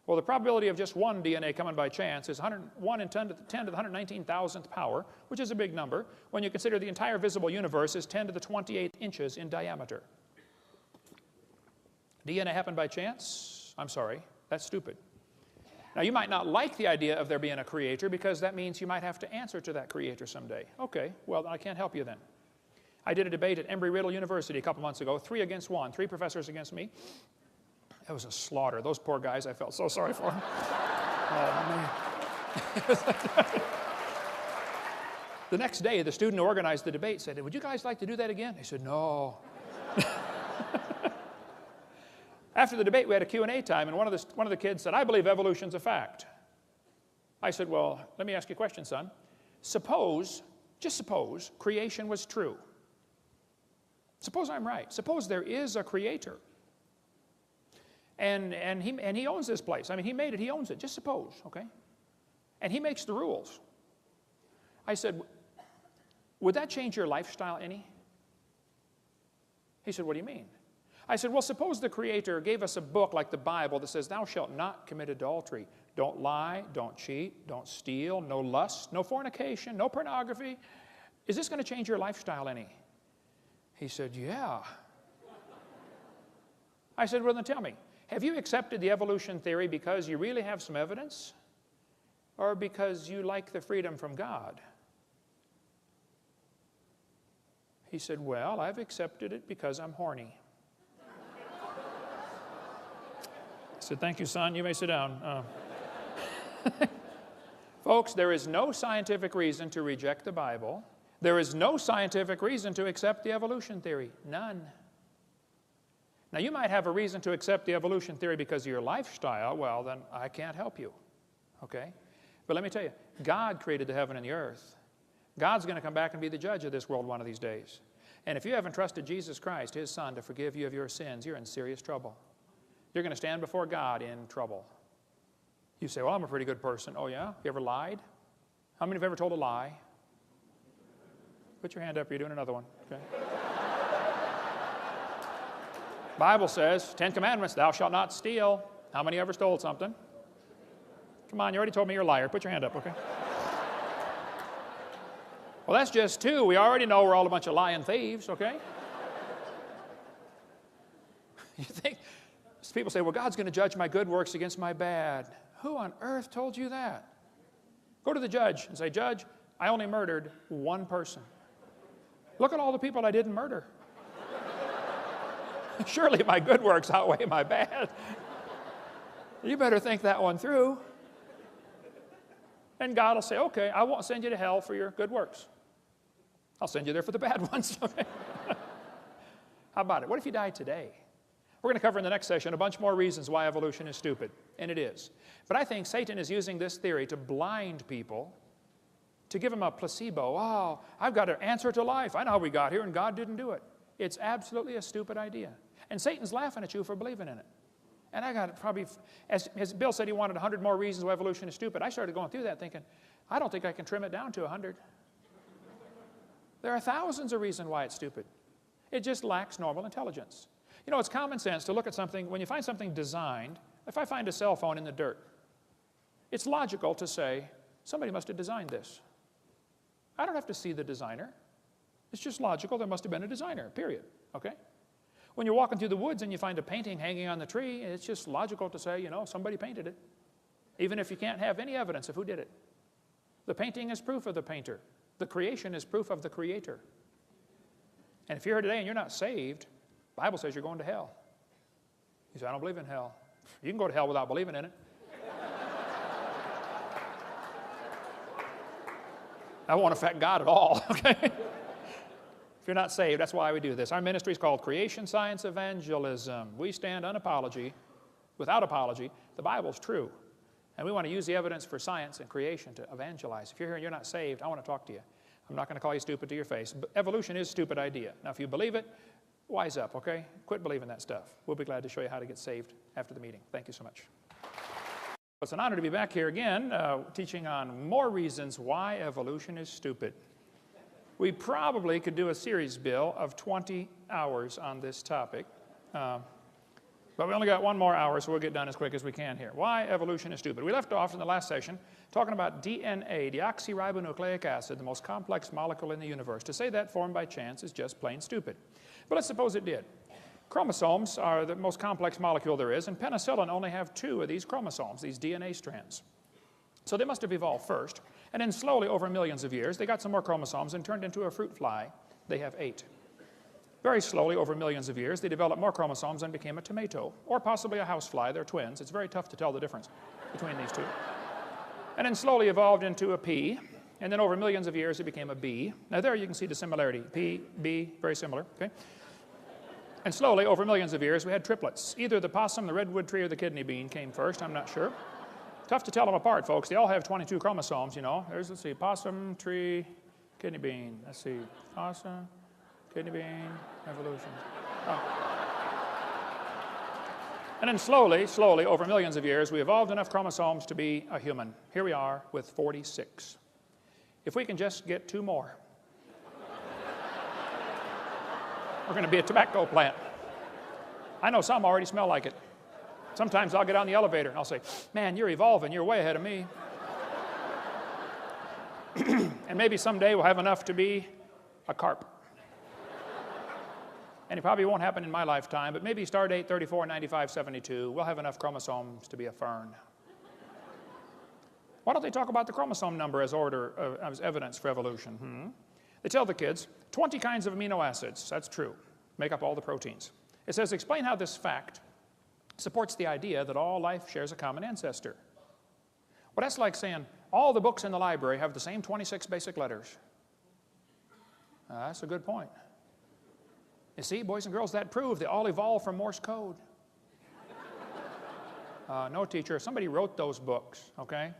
Well, the probability of just one DNA coming by chance is 1 in 10 to the 119,000th power, which is a big number, when you consider the entire visible universe is 10 to the 28th inches in diameter. DNA happened by chance? I'm sorry, that's stupid. Now, you might not like the idea of there being a creator because that means you might have to answer to that creator someday. Okay, well, I can't help you then. I did a debate at Embry-Riddle University a couple months ago, 3 against 1, 3 professors against me. It was a slaughter. Those poor guys, I felt so sorry for them. Oh, man. The next day, the student who organized the debate said, would you guys like to do that again? I said, no. After the debate, we had a Q&A time, and one of the kids said, I believe evolution's a fact. I said, well, let me ask you a question, son. Suppose, just suppose, creation was true. Suppose I'm right. Suppose there is a creator. And he owns this place. I mean, he made it, he owns it. Just suppose, okay? And he makes the rules. I said, would that change your lifestyle any? He said, what do you mean? I said, well, suppose the Creator gave us a book like the Bible that says, thou shalt not commit adultery. Don't lie, don't cheat, don't steal, no lust, no fornication, no pornography. Is this going to change your lifestyle any? He said, yeah. I said, well, then tell me, have you accepted the evolution theory because you really have some evidence, or because you like the freedom from God? He said, well, I've accepted it because I'm horny. I said, thank you, son. You may sit down. Folks, there is no scientific reason to reject the Bible. There is no scientific reason to accept the evolution theory. None. Now, you might have a reason to accept the evolution theory because of your lifestyle. Well, then I can't help you, okay? But let me tell you, God created the heaven and the earth. God's going to come back and be the judge of this world one of these days. And if you haven't trusted Jesus Christ, His Son, to forgive you of your sins, you're in serious trouble. You're going to stand before God in trouble. You say, well, I'm a pretty good person. Oh, yeah? You ever lied? How many have ever told a lie? Put your hand up. You're doing another one. Okay. Bible says, 10 Commandments, thou shalt not steal. How many ever stole something? Come on, you already told me you're a liar. Put your hand up, okay? Well, that's just 2. We already know we're all a bunch of lying thieves, okay? You think, people say, well, God's going to judge my good works against my bad. Who on earth told you that? Go to the judge and say, Judge, I only murdered 1 person. Look at all the people I didn't murder. Surely my good works outweigh my bad. You better think that one through. And God will say, okay, I won't send you to hell for your good works. I'll send you there for the bad ones. How about it? What if you died today? We're going to cover in the next session a bunch more reasons why evolution is stupid, and it is. But I think Satan is using this theory to blind people, to give them a placebo. Oh, I've got an answer to life. I know how we got here, and God didn't do it. It's absolutely a stupid idea. And Satan's laughing at you for believing in it. And I got probably, as Bill said, he wanted 100 more reasons why evolution is stupid. I started going through that thinking, I don't think I can trim it down to 100. There are thousands of reasons why it's stupid. It just lacks normal intelligence. You know, it's common sense to look at something, when you find something designed, if I find a cell phone in the dirt, it's logical to say, somebody must have designed this. I don't have to see the designer. It's just logical, there must have been a designer, period, okay? When you're walking through the woods and you find a painting hanging on the tree, it's just logical to say, you know, somebody painted it, even if you can't have any evidence of who did it. The painting is proof of the painter. The creation is proof of the Creator. And if you're here today and you're not saved, the Bible says you're going to hell. You say, I don't believe in hell. You can go to hell without believing in it. That won't affect God at all, okay? If you're not saved, that's why we do this. Our ministry is called Creation Science Evangelism. We stand without apology. The Bible's true. And we want to use the evidence for science and creation to evangelize. If you're here and you're not saved, I want to talk to you. I'm not going to call you stupid to your face. But evolution is a stupid idea. Now, if you believe it, wise up, okay? Quit believing that stuff. We'll be glad to show you how to get saved after the meeting. Thank you so much. It's an honor to be back here again, teaching on more reasons why evolution is stupid. We probably could do a series, Bill, of 20 hours on this topic. But we only got 1 more hour, so we'll get done as quick as we can here. Why evolution is stupid. We left off in the last session talking about DNA, deoxyribonucleic acid, the most complex molecule in the universe. To say that formed by chance is just plain stupid. But let's suppose it did. Chromosomes are the most complex molecule there is, and penicillin only have 2 of these chromosomes, these DNA strands. So they must have evolved first, and then slowly over millions of years, they got some more chromosomes and turned into a fruit fly. They have 8. Very slowly over millions of years, they developed more chromosomes and became a tomato, or possibly a housefly. They're twins. It's very tough to tell the difference between these 2. And then slowly evolved into a pea, and then over millions of years, it became a bee. Now there you can see the similarity. Pea, bee, very similar, okay? And slowly, over millions of years, we had triplets. Either the possum, the redwood tree, or the kidney bean came first. I'm not sure. Tough to tell them apart, folks. They all have 22 chromosomes, you know. There's, let's see, possum, tree, kidney bean. Let's see, possum, kidney bean, evolution. Oh. And then slowly, over millions of years, we evolved enough chromosomes to be a human. Here we are with 46. If we can just get 2 more, we're going to be a tobacco plant. I know some already smell like it. Sometimes I'll get on the elevator and I'll say, man, you're evolving, you're way ahead of me. And maybe someday we'll have enough to be a carp. And it probably won't happen in my lifetime, but maybe star date 349572, we'll have enough chromosomes to be a fern. Why don't they talk about the chromosome number as evidence for evolution? They tell the kids 20 kinds of amino acids, that's true, make up all the proteins. It says, explain how this fact supports the idea that all life shares a common ancestor. Well, that's like saying all the books in the library have the same 26 basic letters. That's a good point. You see, boys and girls, that proves they all evolved from Morse code. No, teacher, somebody wrote those books, okay?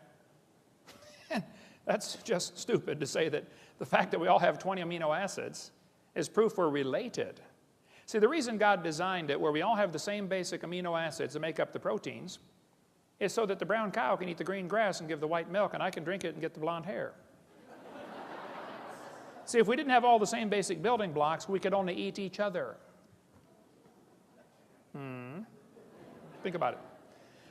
That's just stupid to say that the fact that we all have 20 amino acids is proof we're related. See, the reason God designed it where we all have the same basic amino acids that make up the proteins is so that the brown cow can eat the green grass and give the white milk, and I can drink it and get the blonde hair. See, if we didn't have all the same basic building blocks, we could only eat each other. Think about it.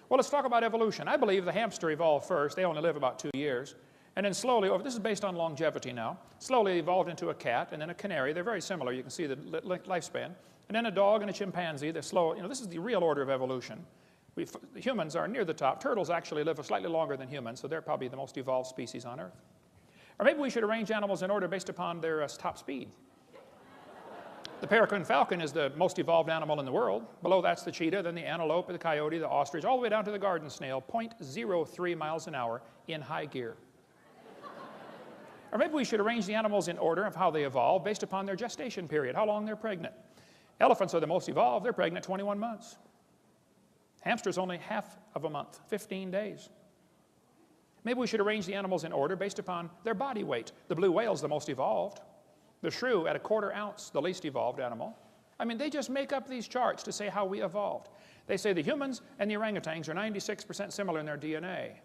Well, let's talk about evolution. I believe the hamster evolved first. They only live about 2 years. And then slowly, this is based on longevity now, slowly evolved into a cat and then a canary. They're very similar. You can see the lifespan. And then a dog and a chimpanzee. They're slow. This is the real order of evolution. Humans are near the top. Turtles actually live slightly longer than humans, so they're probably the most evolved species on Earth. Or maybe we should arrange animals in order based upon their top speed. The peregrine falcon is the most evolved animal in the world. Below that's the cheetah, then the antelope, the coyote, the ostrich, all the way down to the garden snail, 0.03 miles an hour in high gear. Or maybe we should arrange the animals in order of how they evolve based upon their gestation period, how long they're pregnant. Elephants are the most evolved. They're pregnant 21 months. Hamsters only half of a month, 15 days. Maybe we should arrange the animals in order based upon their body weight. The blue whale's the most evolved. The shrew at 1/4 ounce, the least evolved animal. I mean, they just make up these charts to say how we evolved. They say the humans and the orangutans are 96% similar in their DNA.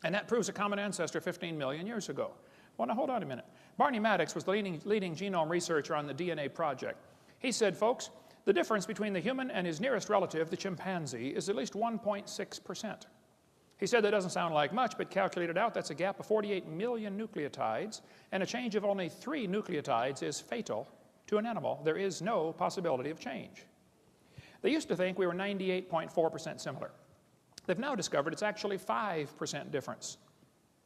And that proves a common ancestor 15 million years ago. Well, now hold on a minute. Barney Maddox was the leading genome researcher on the DNA project. He said, folks, the difference between the human and his nearest relative, the chimpanzee, is at least 1.6%. He said that doesn't sound like much, but calculated out, that's a gap of 48 million nucleotides, and a change of only 3 nucleotides is fatal to an animal. There is no possibility of change. They used to think we were 98.4% similar. They've now discovered it's actually 5% difference.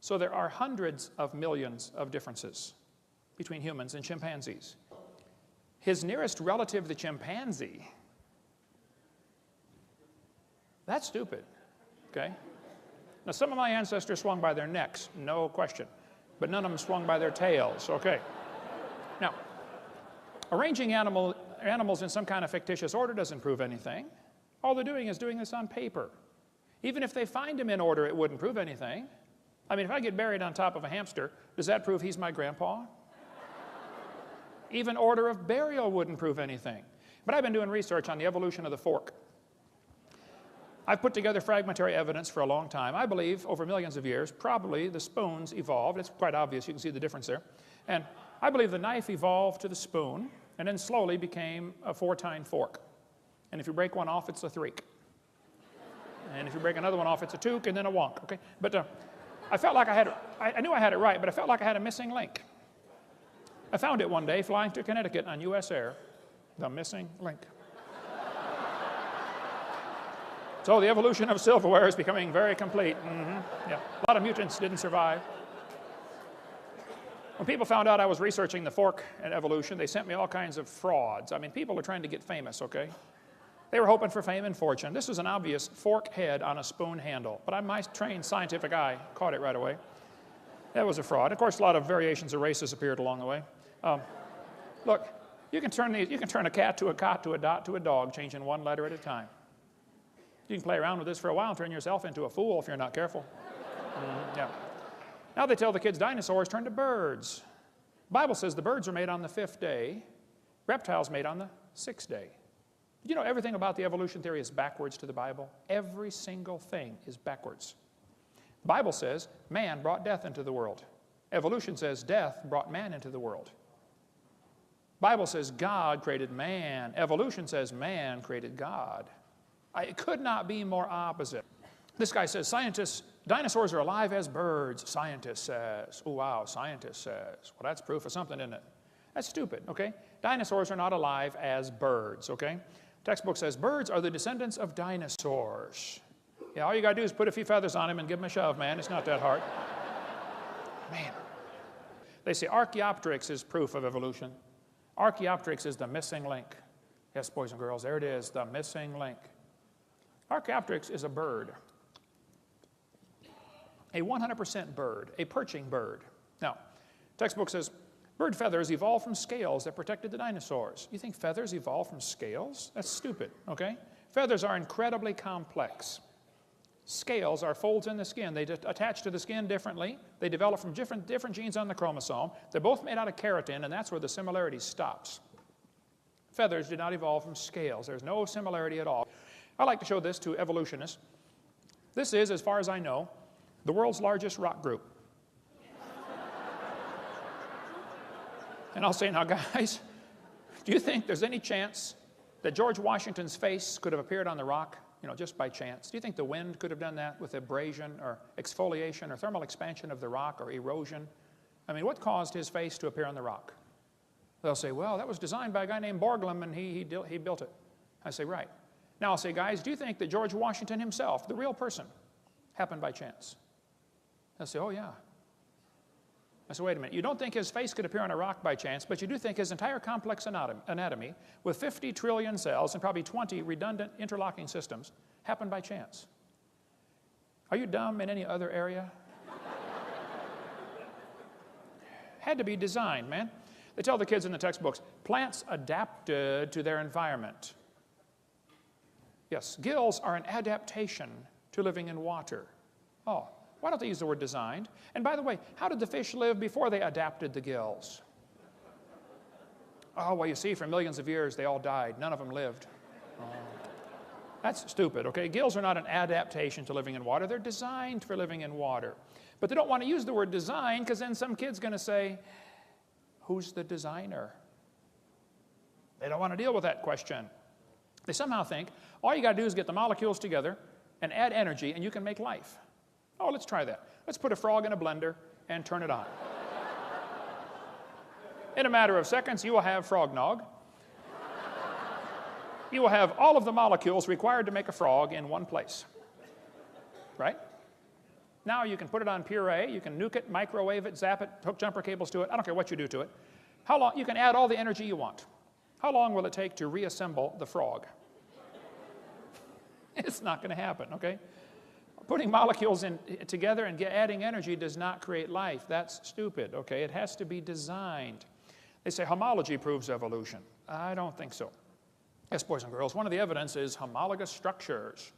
So there are hundreds of millions of differences between humans and chimpanzees. His nearest relative, the chimpanzee, that's stupid, okay? Now, some of my ancestors swung by their necks, no question, but none of them swung by their tails, okay? Now, arranging animals in some kind of fictitious order doesn't prove anything. All they're doing is doing this on paper. Even if they find him in order, it wouldn't prove anything. I mean, if I get buried on top of a hamster, does that prove he's my grandpa? Even order of burial wouldn't prove anything. But I've been doing research on the evolution of the fork. I've put together fragmentary evidence for a long time. I believe over millions of years, probably the spoons evolved. It's quite obvious. You can see the difference there. And I believe the knife evolved to the spoon and then slowly became a 4-tine fork. And if you break one off, it's a threek. And if you break another one off, it's a took and then a wonk. Okay? But I felt like I knew I had it right, but I felt like I had a missing link. I found it one day flying to Connecticut on US Air, the missing link. So the evolution of silverware is becoming very complete. Yeah. A lot of mutants didn't survive. When people found out I was researching the fork and evolution, they sent me all kinds of frauds. I mean, people are trying to get famous, okay? They were hoping for fame and fortune. This was an obvious fork head on a spoon handle, but my trained scientific eye caught it right away. That was a fraud. Of course, a lot of variations of races appeared along the way. Look, you can turn a cat to a cot to a dot to a dog, changing one letter at a time. You can play around with this for a while and turn yourself into a fool if you're not careful. Yeah. Now they tell the kids dinosaurs turned to birds. The Bible says the birds are made on the 5th day, Reptiles made on the 6th day. Did you know everything about the evolution theory is backwards to the Bible? Every single thing is backwards. The Bible says man brought death into the world. Evolution says death brought man into the world. The Bible says God created man. Evolution says man created God. It could not be more opposite. This guy says, dinosaurs are alive as birds, scientist says. Oh, wow, scientist says. Well, that's proof of something, isn't it? That's stupid, okay? Dinosaurs are not alive as birds, okay? Textbook says birds are the descendants of dinosaurs. Yeah, all you got to do is put a few feathers on him and give him a shove, man. It's not that hard. Man. They say Archaeopteryx is proof of evolution. Archaeopteryx is the missing link. Yes, boys and girls, there it is, the missing link. Archaeopteryx is a bird. A 100% bird, a perching bird. Now, textbook says bird feathers evolved from scales that protected the dinosaurs. You think feathers evolved from scales? That's stupid, okay? Feathers are incredibly complex. Scales are folds in the skin. They attach to the skin differently. They develop from different genes on the chromosome. They're both made out of keratin, and that's where the similarity stops. Feathers did not evolve from scales. There's no similarity at all. I like to show this to evolutionists. This is, as far as I know, the world's largest rock group. And I'll say, now guys, do you think there's any chance that George Washington's face could have appeared on the rock, just by chance? Do you think the wind could have done that with abrasion or exfoliation or thermal expansion of the rock or erosion? I mean, what caused his face to appear on the rock? They'll say, well, that was designed by a guy named Borglum, and he built it. I say, right. Now I'll say, guys, do you think that George Washington himself, the real person, happened by chance? They'll say, oh, yeah. I said, wait a minute. You don't think his face could appear on a rock by chance, but you do think his entire complex anatomy with 50 trillion cells and probably 20 redundant interlocking systems happened by chance. Are you dumb in any other area? Had to be designed, man. They tell the kids in the textbooks, plants adapted to their environment. Yes, gills are an adaptation to living in water. Oh. Why don't they use the word designed? And by the way, how did the fish live before they adapted the gills? Oh, well, you see, for millions of years, they all died. None of them lived. Oh. That's stupid, okay? Gills are not an adaptation to living in water. They're designed for living in water. But they don't want to use the word design because then some kid's going to say, who's the designer? They don't want to deal with that question. They somehow think all you got to do is get the molecules together and add energy and you can make life. Oh, let's try that. Let's put a frog in a blender and turn it on. In a matter of seconds, you will have frog nog. You will have all of the molecules required to make a frog in one place. Right? Now you can put it on puree, you can nuke it, microwave it, zap it, hook jumper cables to it. I don't care what you do to it. How long? You can add all the energy you want. How long will it take to reassemble the frog? It's not going to happen, okay? Putting molecules together and adding energy does not create life. That's stupid, okay? It has to be designed. They say homology proves evolution. I don't think so. Yes, boys and girls, one of the evidence is homologous structures.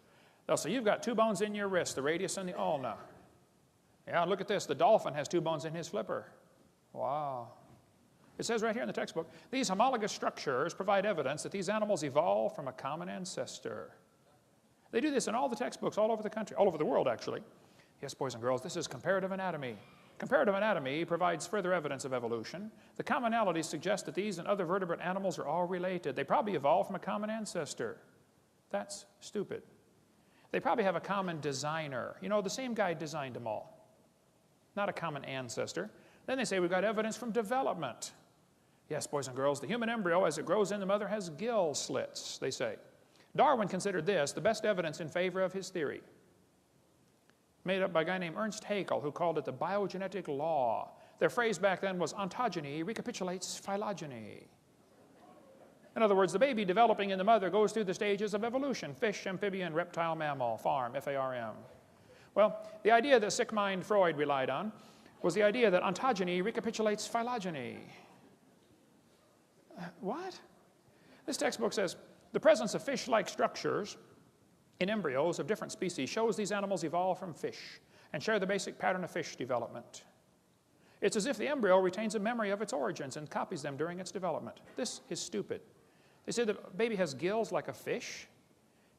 They'll say, you've got 2 bones in your wrist, the radius and the ulna. Yeah, look at this. The dolphin has 2 bones in his flipper. Wow. It says right here in the textbook, these homologous structures provide evidence that these animals evolved from a common ancestor. They do this in all the textbooks all over the country, all over the world, actually. Yes, boys and girls, this is comparative anatomy. Comparative anatomy provides further evidence of evolution. The commonalities suggest that these and other vertebrate animals are all related. They probably evolved from a common ancestor. That's stupid. They probably have a common designer. The same guy designed them all. Not a common ancestor. Then they say we've got evidence from development. Yes, boys and girls, the human embryo, as it grows in the mother, has gill slits, they say. Darwin considered this the best evidence in favor of his theory, made up by a guy named Ernst Haeckel, who called it the biogenetic law. Their phrase back then was ontogeny recapitulates phylogeny. In other words, the baby developing in the mother goes through the stages of evolution: fish, amphibian, reptile, mammal, farm, F-A-R-M. Well, the idea that sick mind Freud relied on was the idea that ontogeny recapitulates phylogeny. What? This textbook says, the presence of fish-like structures in embryos of different species shows these animals evolved from fish and share the basic pattern of fish development. It's as if the embryo retains a memory of its origins and copies them during its development. This is stupid. They say the baby has gills like a fish.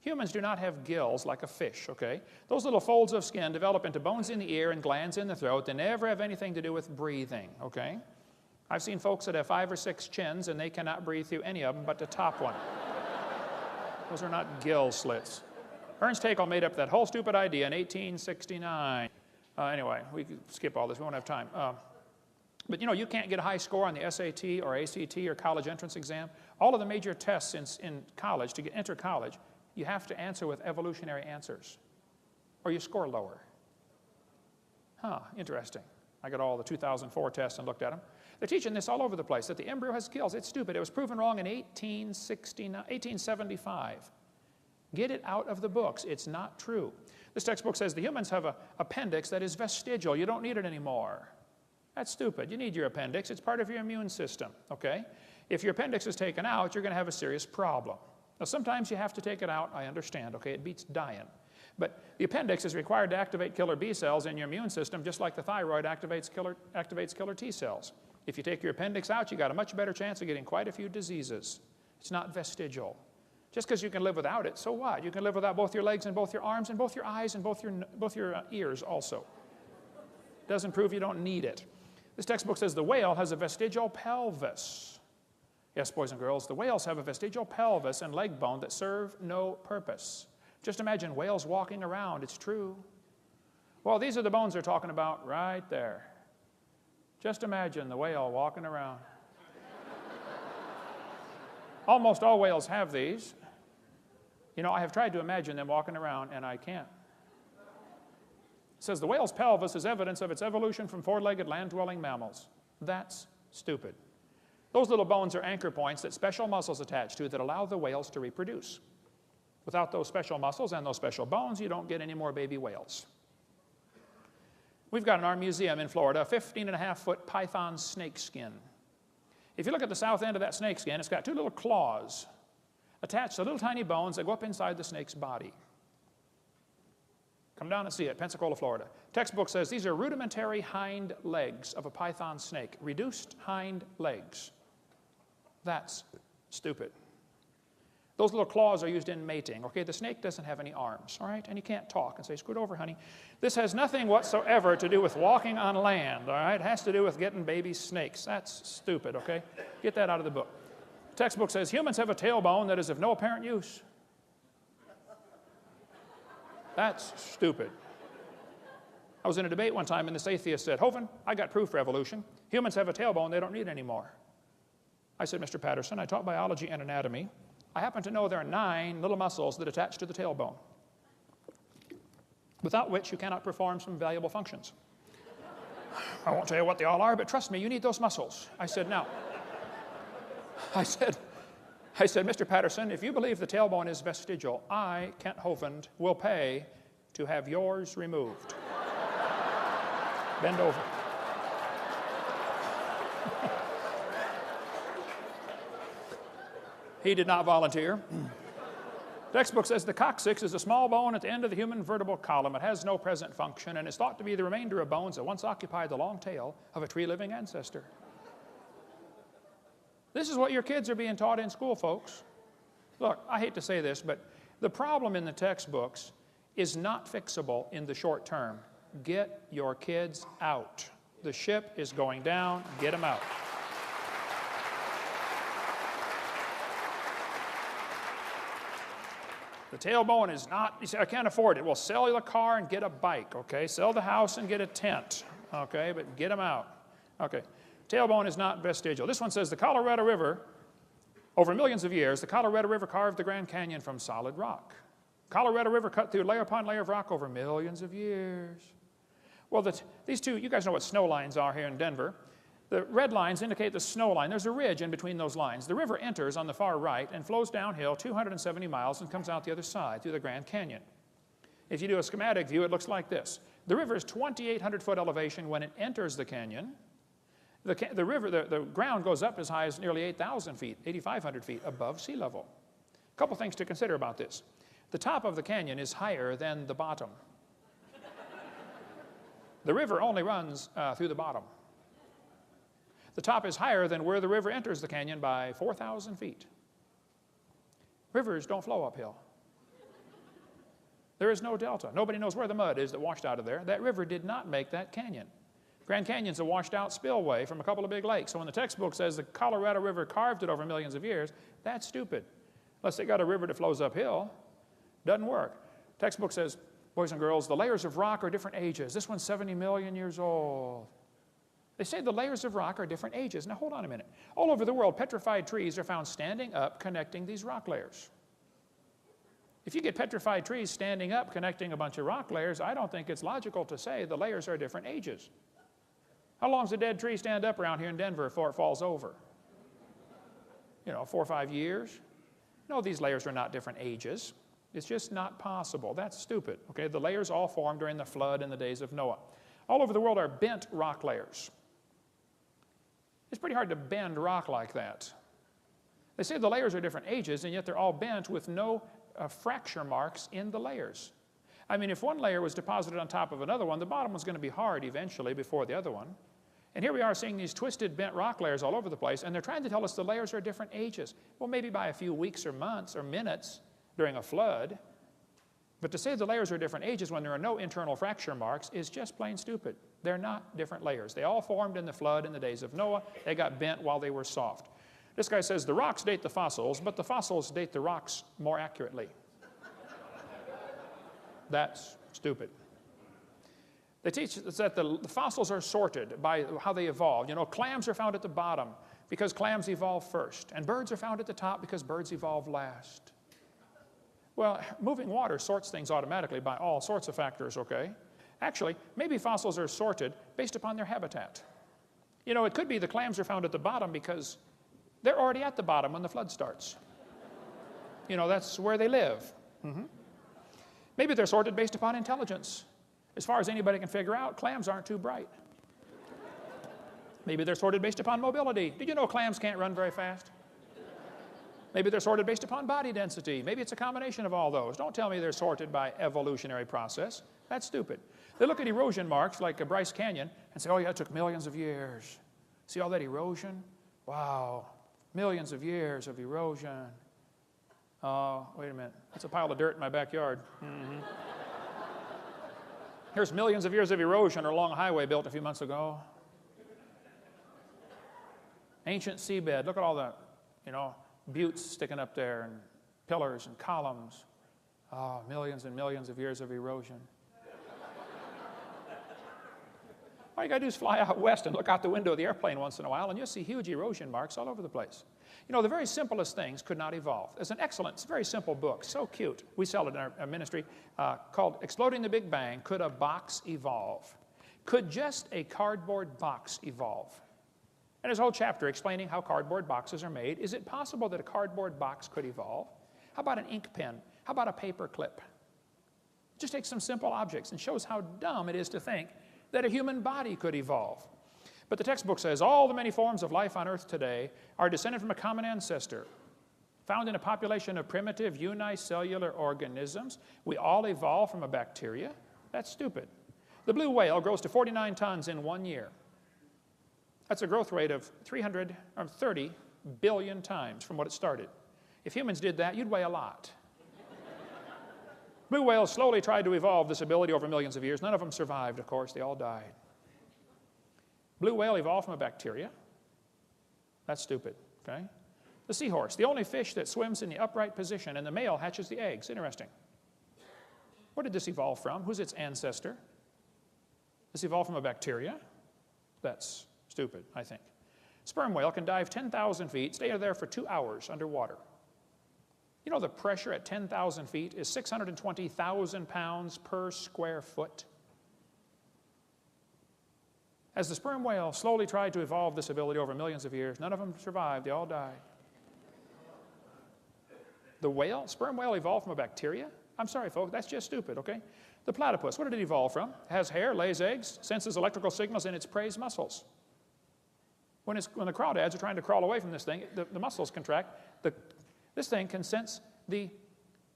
Humans do not have gills like a fish, okay? Those little folds of skin develop into bones in the ear and glands in the throat. They never have anything to do with breathing, okay? I've seen folks that have 5 or 6 chins and they cannot breathe through any of them but the top one. Those are not gill slits. Ernst Haeckel made up that whole stupid idea in 1869. Anyway, we can skip all this. We won't have time. But you know, you can't get a high score on the SAT or ACT or college entrance exam. All of the major tests in college, to enter college, you have to answer with evolutionary answers, or you score lower. Huh, interesting. I got all the 2004 tests and looked at them. They're teaching this all over the place, that the embryo has gills. It's stupid. It was proven wrong in 1875. Get it out of the books. It's not true. This textbook says the humans have an appendix that is vestigial. You don't need it anymore. That's stupid. You need your appendix. It's part of your immune system, okay? If your appendix is taken out, you're going to have a serious problem. Now, sometimes you have to take it out. I understand, okay? It beats dying. But the appendix is required to activate killer B cells in your immune system, just like the thyroid activates killer T cells. If you take your appendix out, you got a much better chance of getting quite a few diseases. It's not vestigial. Just because you can live without it, so what? You can live without both your legs and both your arms and both your eyes and both your ears also. Doesn't prove you don't need it. This textbook says the whale has a vestigial pelvis. Yes, boys and girls, the whales have a vestigial pelvis and leg bone that serve no purpose. Just imagine whales walking around. It's true. Well, these are the bones they're talking about right there. Just imagine the whale walking around. Almost all whales have these. You know, I have tried to imagine them walking around, and I can't. It says the whale's pelvis is evidence of its evolution from 4-legged land-dwelling mammals. That's stupid. Those little bones are anchor points that special muscles attach to that allow the whales to reproduce. Without those special muscles and those special bones, you don't get any more baby whales. We've got in our museum in Florida a 15.5-foot python snake skin. If you look at the south end of that snake skin, it's got 2 little claws attached to little tiny bones that go up inside the snake's body. Come down and see it, Pensacola, Florida. Textbook says these are rudimentary hind legs of a python snake. Reduced hind legs. That's stupid. Those little claws are used in mating. Okay, the snake doesn't have any arms, all right? And you can't talk and say, scoot over, honey. This has nothing whatsoever to do with walking on land, all right? It has to do with getting baby snakes. That's stupid, okay? Get that out of the book. The textbook says humans have a tailbone that is of no apparent use. That's stupid. I was in a debate one time and this atheist said, Hovind, I got proof for evolution. Humans have a tailbone they don't need anymore. I said, Mr. Patterson, I taught biology and anatomy. I happen to know there are 9 little muscles that attach to the tailbone, without which you cannot perform some valuable functions. I won't tell you what they all are, but trust me, you need those muscles. I said, now, I said, Mr. Patterson, if you believe the tailbone is vestigial, I, Kent Hovind, will pay to have yours removed. Bend over. He did not volunteer. Textbook says the coccyx is a small bone at the end of the human vertebral column. It has no present function and is thought to be the remainder of bones that once occupied the long tail of a tree-living ancestor. This is what your kids are being taught in school, folks. Look, I hate to say this, but the problem in the textbooks is not fixable in the short term. Get your kids out. The ship is going down. Get them out. The tailbone is not, you say, I can't afford it. Well, sell the car and get a bike, okay? Sell the house and get a tent, okay? But get them out. Okay. Tailbone is not vestigial. This one says the Colorado River, over millions of years, the Colorado River carved the Grand Canyon from solid rock. Colorado River cut through layer upon layer of rock over millions of years. Well, these two, you guys know what snow lines are here in Denver. The red lines indicate the snow line. There's a ridge in between those lines. The river enters on the far right and flows downhill 270 miles and comes out the other side through the Grand Canyon. If you do a schematic view, it looks like this. The river is 2,800-foot elevation when it enters the canyon. The ground goes up as high as nearly 8,000 feet, 8,500 feet above sea level. A couple things to consider about this. The top of the canyon is higher than the bottom. The river only runs through the bottom. The top is higher than where the river enters the canyon by 4,000 feet. Rivers don't flow uphill. There is no delta. Nobody knows where the mud is that washed out of there. That river did not make that canyon. Grand Canyon's a washed out spillway from a couple of big lakes. So when the textbook says the Colorado River carved it over millions of years, that's stupid. Unless they got a river that flows uphill, doesn't work. Textbook says, boys and girls, the layers of rock are different ages. This one's 70 million years old. They say the layers of rock are different ages. Now hold on a minute. All over the world, petrified trees are found standing up connecting these rock layers. If you get petrified trees standing up connecting a bunch of rock layers, I don't think it's logical to say the layers are different ages. How long does a dead tree stand up around here in Denver before it falls over? 4 or 5 years? No, these layers are not different ages. It's just not possible. That's stupid. Okay, the layers all formed during the flood in the days of Noah. All over the world are bent rock layers. It's pretty hard to bend rock like that. They say the layers are different ages, and yet they're all bent with no fracture marks in the layers. I mean, if one layer was deposited on top of another one, the bottom was going to be hard eventually before the other one. And here we are seeing these twisted, bent rock layers all over the place, and they're trying to tell us the layers are different ages. Well, maybe by a few weeks or months or minutes during a flood. But to say the layers are different ages when there are no internal fracture marks is just plain stupid. They're not different layers. They all formed in the flood in the days of Noah. They got bent while they were soft. This guy says the rocks date the fossils, but the fossils date the rocks more accurately. That's stupid. They teach us that the fossils are sorted by how they evolved. Clams are found at the bottom because clams evolved first, and birds are found at the top because birds evolved last. Well, moving water sorts things automatically by all sorts of factors, okay? Actually, maybe fossils are sorted based upon their habitat. It could be the clams are found at the bottom because they're already at the bottom when the flood starts. That's where they live. Maybe they're sorted based upon intelligence. As far as anybody can figure out, clams aren't too bright. Maybe they're sorted based upon mobility. Did you know clams can't run very fast? Maybe they're sorted based upon body density. Maybe it's a combination of all those. Don't tell me they're sorted by evolutionary process. That's stupid. They look at erosion marks like a Bryce Canyon and say, oh yeah, it took millions of years. See all that erosion? Wow, millions of years of erosion. Oh, wait a minute. That's a pile of dirt in my backyard. Here's millions of years of erosion along a highway built a few months ago. Ancient seabed. Look at all the, buttes sticking up there and pillars and columns. Oh, millions and millions of years of erosion. All you got to do is fly out west and look out the window of the airplane once in a while, and you'll see huge erosion marks all over the place. The very simplest things could not evolve. There's an excellent, very simple book, so cute. We sell it in our ministry, called Exploding the Big Bang, Could a Box Evolve? Could just a cardboard box evolve? And there's a whole chapter explaining how cardboard boxes are made. Is it possible that a cardboard box could evolve? How about an ink pen? How about a paper clip? Just take some simple objects and shows how dumb it is to think that a human body could evolve. But the textbook says all the many forms of life on earth today are descended from a common ancestor, found in a population of primitive unicellular organisms. We all evolved from a bacteria. That's stupid. The blue whale grows to 49 tons in 1 year. That's a growth rate of 330 billion times from what it started. If humans did that, you'd weigh a lot. Blue whales slowly tried to evolve this ability over millions of years. None of them survived, of course. They all died. Blue whale evolved from a bacteria. That's stupid, okay? The seahorse, the only fish that swims in the upright position, and the male hatches the eggs. Interesting. Where did this evolve from? Who's its ancestor? This evolved from a bacteria? That's stupid, I think. Sperm whale can dive 10,000 feet, stay there for 2 hours underwater. The pressure at 10,000 feet is 620,000 pounds per square foot. As the sperm whale slowly tried to evolve this ability over millions of years, none of them survived. They all died. The sperm whale evolved from a bacteria? I'm sorry, folks, that's just stupid, okay? The platypus, what did it evolve from? It has hair, lays eggs, senses electrical signals in its prey's muscles. When the crawdads are trying to crawl away from this thing, the muscles contract. This thing can sense the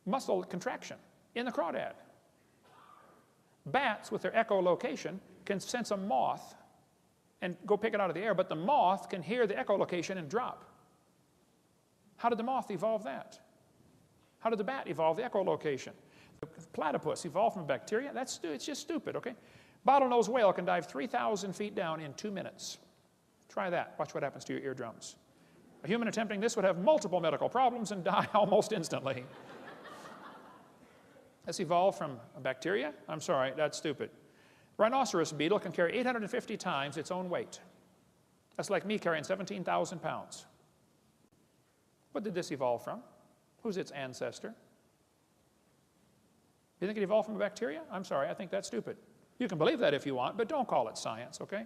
muscle contraction in the crawdad. Bats, with their echolocation, can sense a moth and go pick it out of the air, but the moth can hear the echolocation and drop. How did the moth evolve that? How did the bat evolve the echolocation? The platypus evolved from bacteria? It's just stupid, okay? Bottlenose whale can dive 3,000 feet down in 2 minutes. Try that. Watch what happens to your eardrums. A human attempting this would have multiple medical problems and die almost instantly. This evolved from a bacteria? I'm sorry, that's stupid. Rhinoceros beetle can carry 850 times its own weight. That's like me carrying 17,000 pounds. What did this evolve from? Who's its ancestor? You think it evolved from a bacteria? I'm sorry, I think that's stupid. You can believe that if you want, but don't call it science, okay?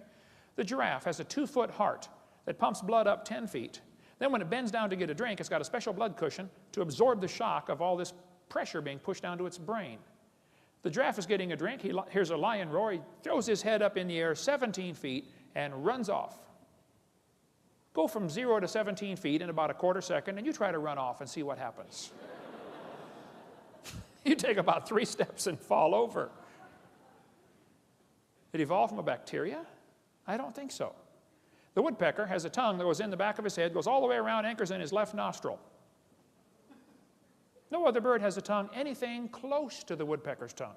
The giraffe has a 2-foot heart that pumps blood up 10 feet. Then when it bends down to get a drink, it's got a special blood cushion to absorb the shock of all this pressure being pushed down to its brain. The giraffe is getting a drink. He hears a lion roar. He throws his head up in the air 17 feet and runs off. Go from 0 to 17 feet in about a quarter second, and you try to run off and see what happens. You take about 3 steps and fall over. Did it evolve from a bacteria? I don't think so. The woodpecker has a tongue that goes in the back of his head, goes all the way around, anchors in his left nostril. No other bird has a tongue anything close to the woodpecker's tongue.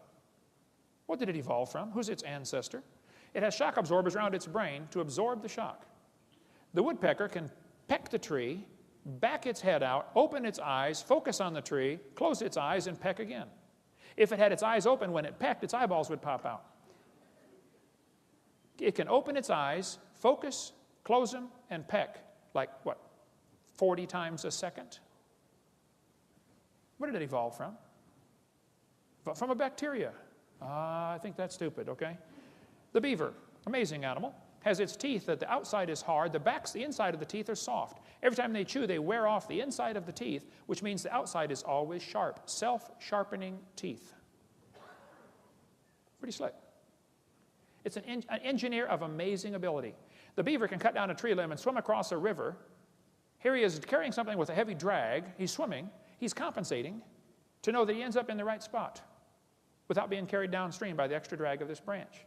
What did it evolve from? Who's its ancestor? It has shock absorbers around its brain to absorb the shock. The woodpecker can peck the tree, back its head out, open its eyes, focus on the tree, close its eyes, and peck again. If it had its eyes open when it pecked, its eyeballs would pop out. It can open its eyes, focus, close them, and peck like, 40 times a second? Where did it evolve from? From a bacteria. I think that's stupid, okay? The beaver, amazing animal, has its teeth that the outside is hard, the inside of the teeth are soft. Every time they chew, they wear off the inside of the teeth, which means the outside is always sharp. Self-sharpening teeth. Pretty slick. It's an engineer of amazing ability. The beaver can cut down a tree limb and swim across a river. Here he is carrying something with a heavy drag. He's swimming. He's compensating to know that he ends up in the right spot without being carried downstream by the extra drag of this branch.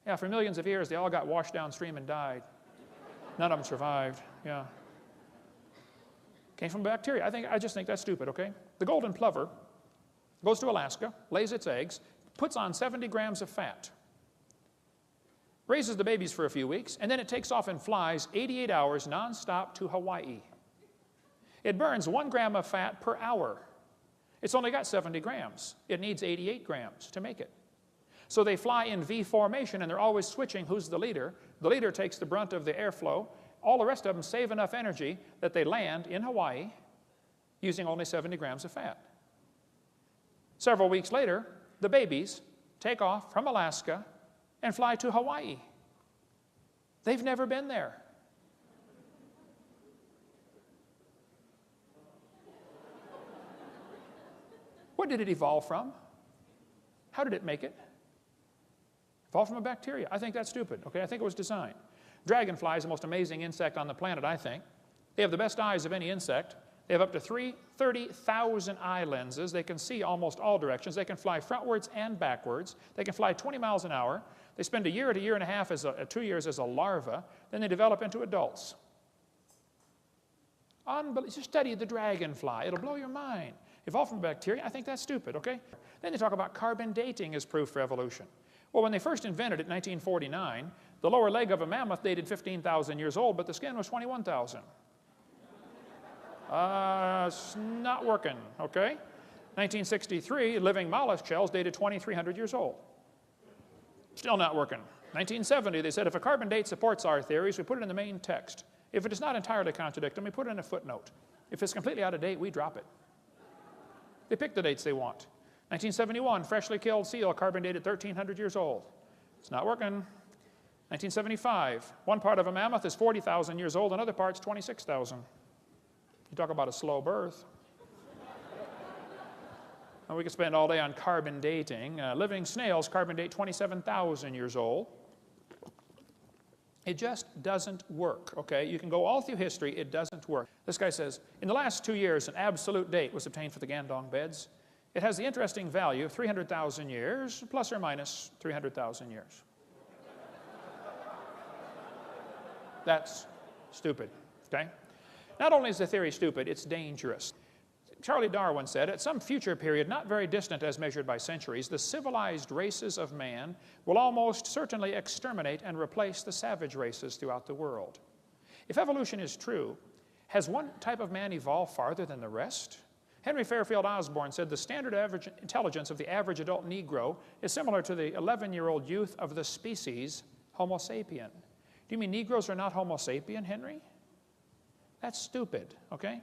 Yeah, for millions of years, they all got washed downstream and died. None of them survived, yeah. Came from bacteria. I just think that's stupid, okay? The golden plover goes to Alaska, lays its eggs, puts on 70 grams of fat, raises the babies for a few weeks, and then it takes off and flies 88 hours nonstop to Hawaii. It burns 1 gram of fat per hour. It's only got 70 grams. It needs 88 grams to make it. So they fly in V formation, and they're always switching who's the leader. The leader takes the brunt of the airflow. All the rest of them save enough energy that they land in Hawaii using only 70 grams of fat. Several weeks later, the babies take off from Alaska and fly to Hawaii. They've never been there. What did it evolve from? How did it make it? Evolved from a bacteria. I think that's stupid, okay? I think it was designed. Dragonfly is the most amazing insect on the planet, I think. They have the best eyes of any insect. They have up to 30,000 eye lenses. They can see almost all directions. They can fly frontwards and backwards. They can fly 20 miles an hour. They spend a year to a year and a half, 2 years as a larva. Then they develop into adults. Just study the dragonfly. It'll blow your mind. Evolved from bacteria? I think that's stupid, okay? Then they talk about carbon dating as proof for evolution. Well, when they first invented it in 1949, the lower leg of a mammoth dated 15,000 years old, but the skin was 21,000. It's not working, okay? 1963, living mollusk shells dated 2,300 years old. Still not working. 1970, they said if a carbon date supports our theories, we put it in the main text. If it does not entirely contradict them, we put it in a footnote. If it's completely out of date, we drop it. They pick the dates they want. 1971, freshly killed seal, carbon dated 1,300 years old. It's not working. 1975, one part of a mammoth is 40,000 years old, another part's 26,000. You talk about a slow birth. And we could spend all day on carbon dating. Living snails carbon date 27,000 years old. It just doesn't work, okay? You can go all through history, it doesn't work. This guy says, in the last 2 years, an absolute date was obtained for the Gandong beds. It has the interesting value of 300,000 years, plus or minus 300,000 years. That's stupid, okay? Not only is the theory stupid, it's dangerous. Charlie Darwin said, at some future period, not very distant as measured by centuries, the civilized races of man will almost certainly exterminate and replace the savage races throughout the world. If evolution is true, has one type of man evolved farther than the rest? Henry Fairfield Osborn said the standard average intelligence of the average adult Negro is similar to the 11-year-old youth of the species Homo sapien. Do you mean Negroes are not Homo sapien, Henry? That's stupid, okay?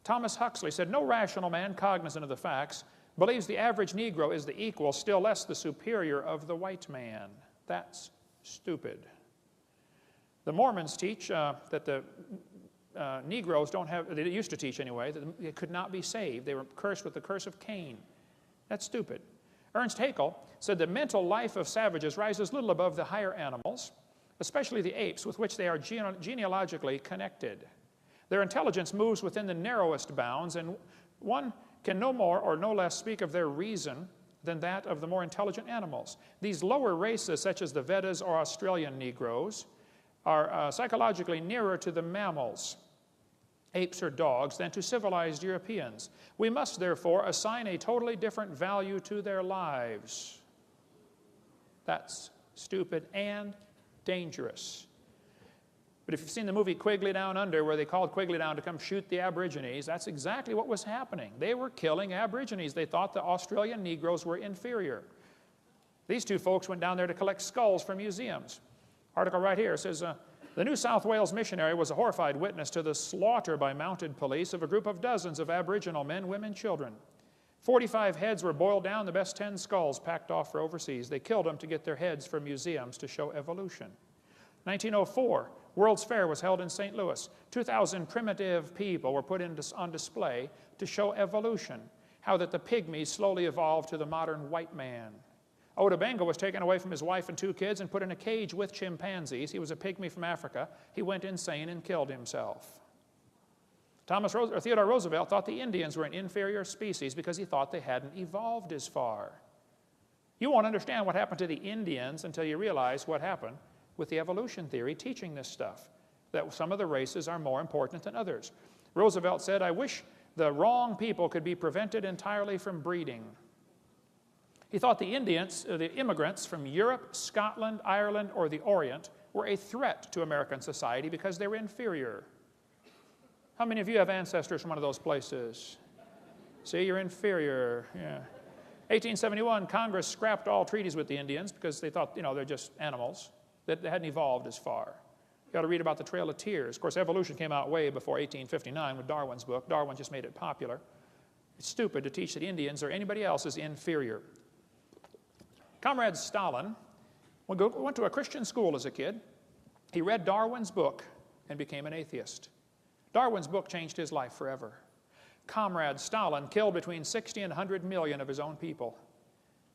Thomas Huxley said, no rational man cognizant of the facts believes the average Negro is the equal, still less the superior of the white man. That's stupid. The Mormons teach that the Negroes don't have, they used to teach anyway, that they could not be saved. They were cursed with the curse of Cain. That's stupid. Ernst Haeckel said the mental life of savages rises little above the higher animals, especially the apes, with which they are genealogically connected. Their intelligence moves within the narrowest bounds, and one can no more or no less speak of their reason than that of the more intelligent animals. These lower races, such as the Vedas or Australian Negroes, are psychologically nearer to the mammals, apes or dogs, than to civilized Europeans. We must, therefore, assign a totally different value to their lives. That's stupid and dangerous. But if you've seen the movie Quigley Down Under, where they called Quigley down to come shoot the Aborigines, that's exactly what was happening. They were killing Aborigines. They thought the Australian Negroes were inferior. These two folks went down there to collect skulls from museums. Article right here says, the New South Wales missionary was a horrified witness to the slaughter by mounted police of a group of dozens of Aboriginal men, women, children. 45 heads were boiled down, the best 10 skulls packed off for overseas. They killed them to get their heads for museums to show evolution. 1904, World's Fair was held in St. Louis. 2,000 primitive people were put on display to show evolution, how that the pygmies slowly evolved to the modern white man. Oda Benga was taken away from his wife and 2 kids and put in a cage with chimpanzees. He was a pygmy from Africa. He went insane and killed himself. Theodore Roosevelt thought the Indians were an inferior species because he thought they hadn't evolved as far. You won't understand what happened to the Indians until you realize what happened with the evolution theory teaching this stuff, that some of the races are more important than others. Roosevelt said, I wish the wrong people could be prevented entirely from breeding. He thought the Indians, the immigrants from Europe, Scotland, Ireland, or the Orient were a threat to American society because they were inferior. How many of you have ancestors from one of those places? See, you're inferior. Yeah. 1871, Congress scrapped all treaties with the Indians because they thought, they're just animals, that they hadn't evolved as far. You ought to read about the Trail of Tears. Of course, evolution came out way before 1859 with Darwin's book. Darwin just made it popular. It's stupid to teach that Indians or anybody else is inferior. Comrade Stalin went to a Christian school as a kid. He read Darwin's book and became an atheist. Darwin's book changed his life forever. Comrade Stalin killed between 60 and 100 million of his own people.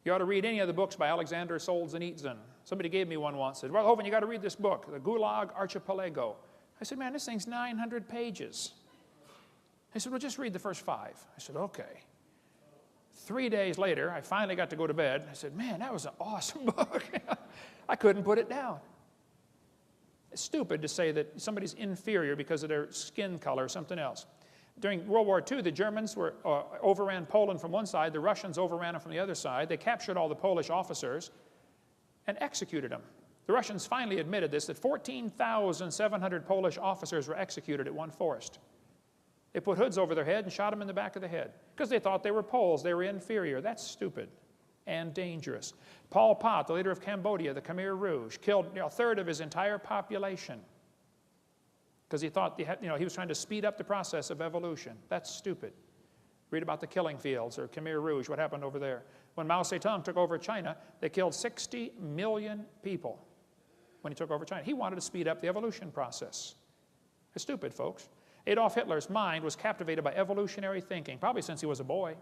You ought to read any of the books by Alexander Solzhenitsyn. Somebody gave me one once, said, well, Hovind, you got to read this book, The Gulag Archipelago. I said, man, this thing's 900 pages. He said, well, just read the first 5. I said, okay. 3 days later, I finally got to go to bed. I said, man, that was an awesome book. I couldn't put it down. It's stupid to say that somebody's inferior because of their skin color or something else. During World War II, the Germans overran Poland from one side. The Russians overran them from the other side. They captured all the Polish officers and executed them. The Russians finally admitted this, that 14,700 Polish officers were executed at one forest. They put hoods over their head and shot them in the back of the head because they thought they were Poles. They were inferior. That's stupid and dangerous. Pol Pot, the leader of Cambodia, the Khmer Rouge, killed a third of his entire population because he thought he was trying to speed up the process of evolution. That's stupid. Read about the killing fields or Khmer Rouge, what happened over there. When Mao Zedong took over China, they killed 60 million people when he took over China. He wanted to speed up the evolution process. It's stupid, folks. Adolf Hitler's mind was captivated by evolutionary thinking, probably since he was a boy.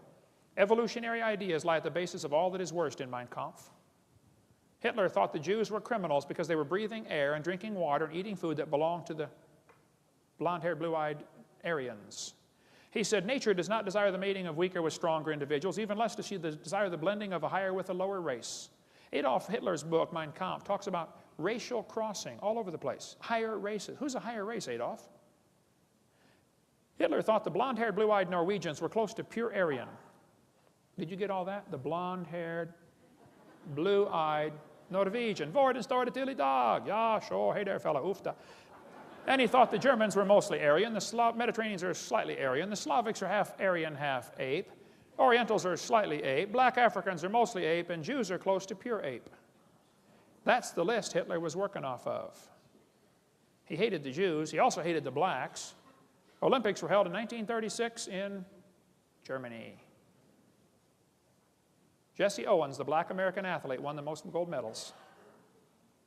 Evolutionary ideas lie at the basis of all that is worst in Mein Kampf. Hitler thought the Jews were criminals because they were breathing air and drinking water and eating food that belonged to the blonde-haired, blue-eyed Aryans. He said, nature does not desire the mating of weaker with stronger individuals, even less does she desire the blending of a higher with a lower race. Adolf Hitler's book, Mein Kampf, talks about racial crossing all over the place. Higher races. Who's a higher race, Adolf? Hitler thought the blonde-haired, blue-eyed Norwegians were close to pure Aryan. Did you get all that? The blonde-haired, blue-eyed Norwegian. Vorden står det till idag. Ja, sure. Hey there, fella. Ufta. And he thought the Germans were mostly Aryan. The Mediterraneans are slightly Aryan. The Slavics are half Aryan, half ape. Orientals are slightly ape. Black Africans are mostly ape. And Jews are close to pure ape. That's the list Hitler was working off of. He hated the Jews. He also hated the blacks. Olympics were held in 1936 in Germany. Jesse Owens, the black American athlete, won the most gold medals.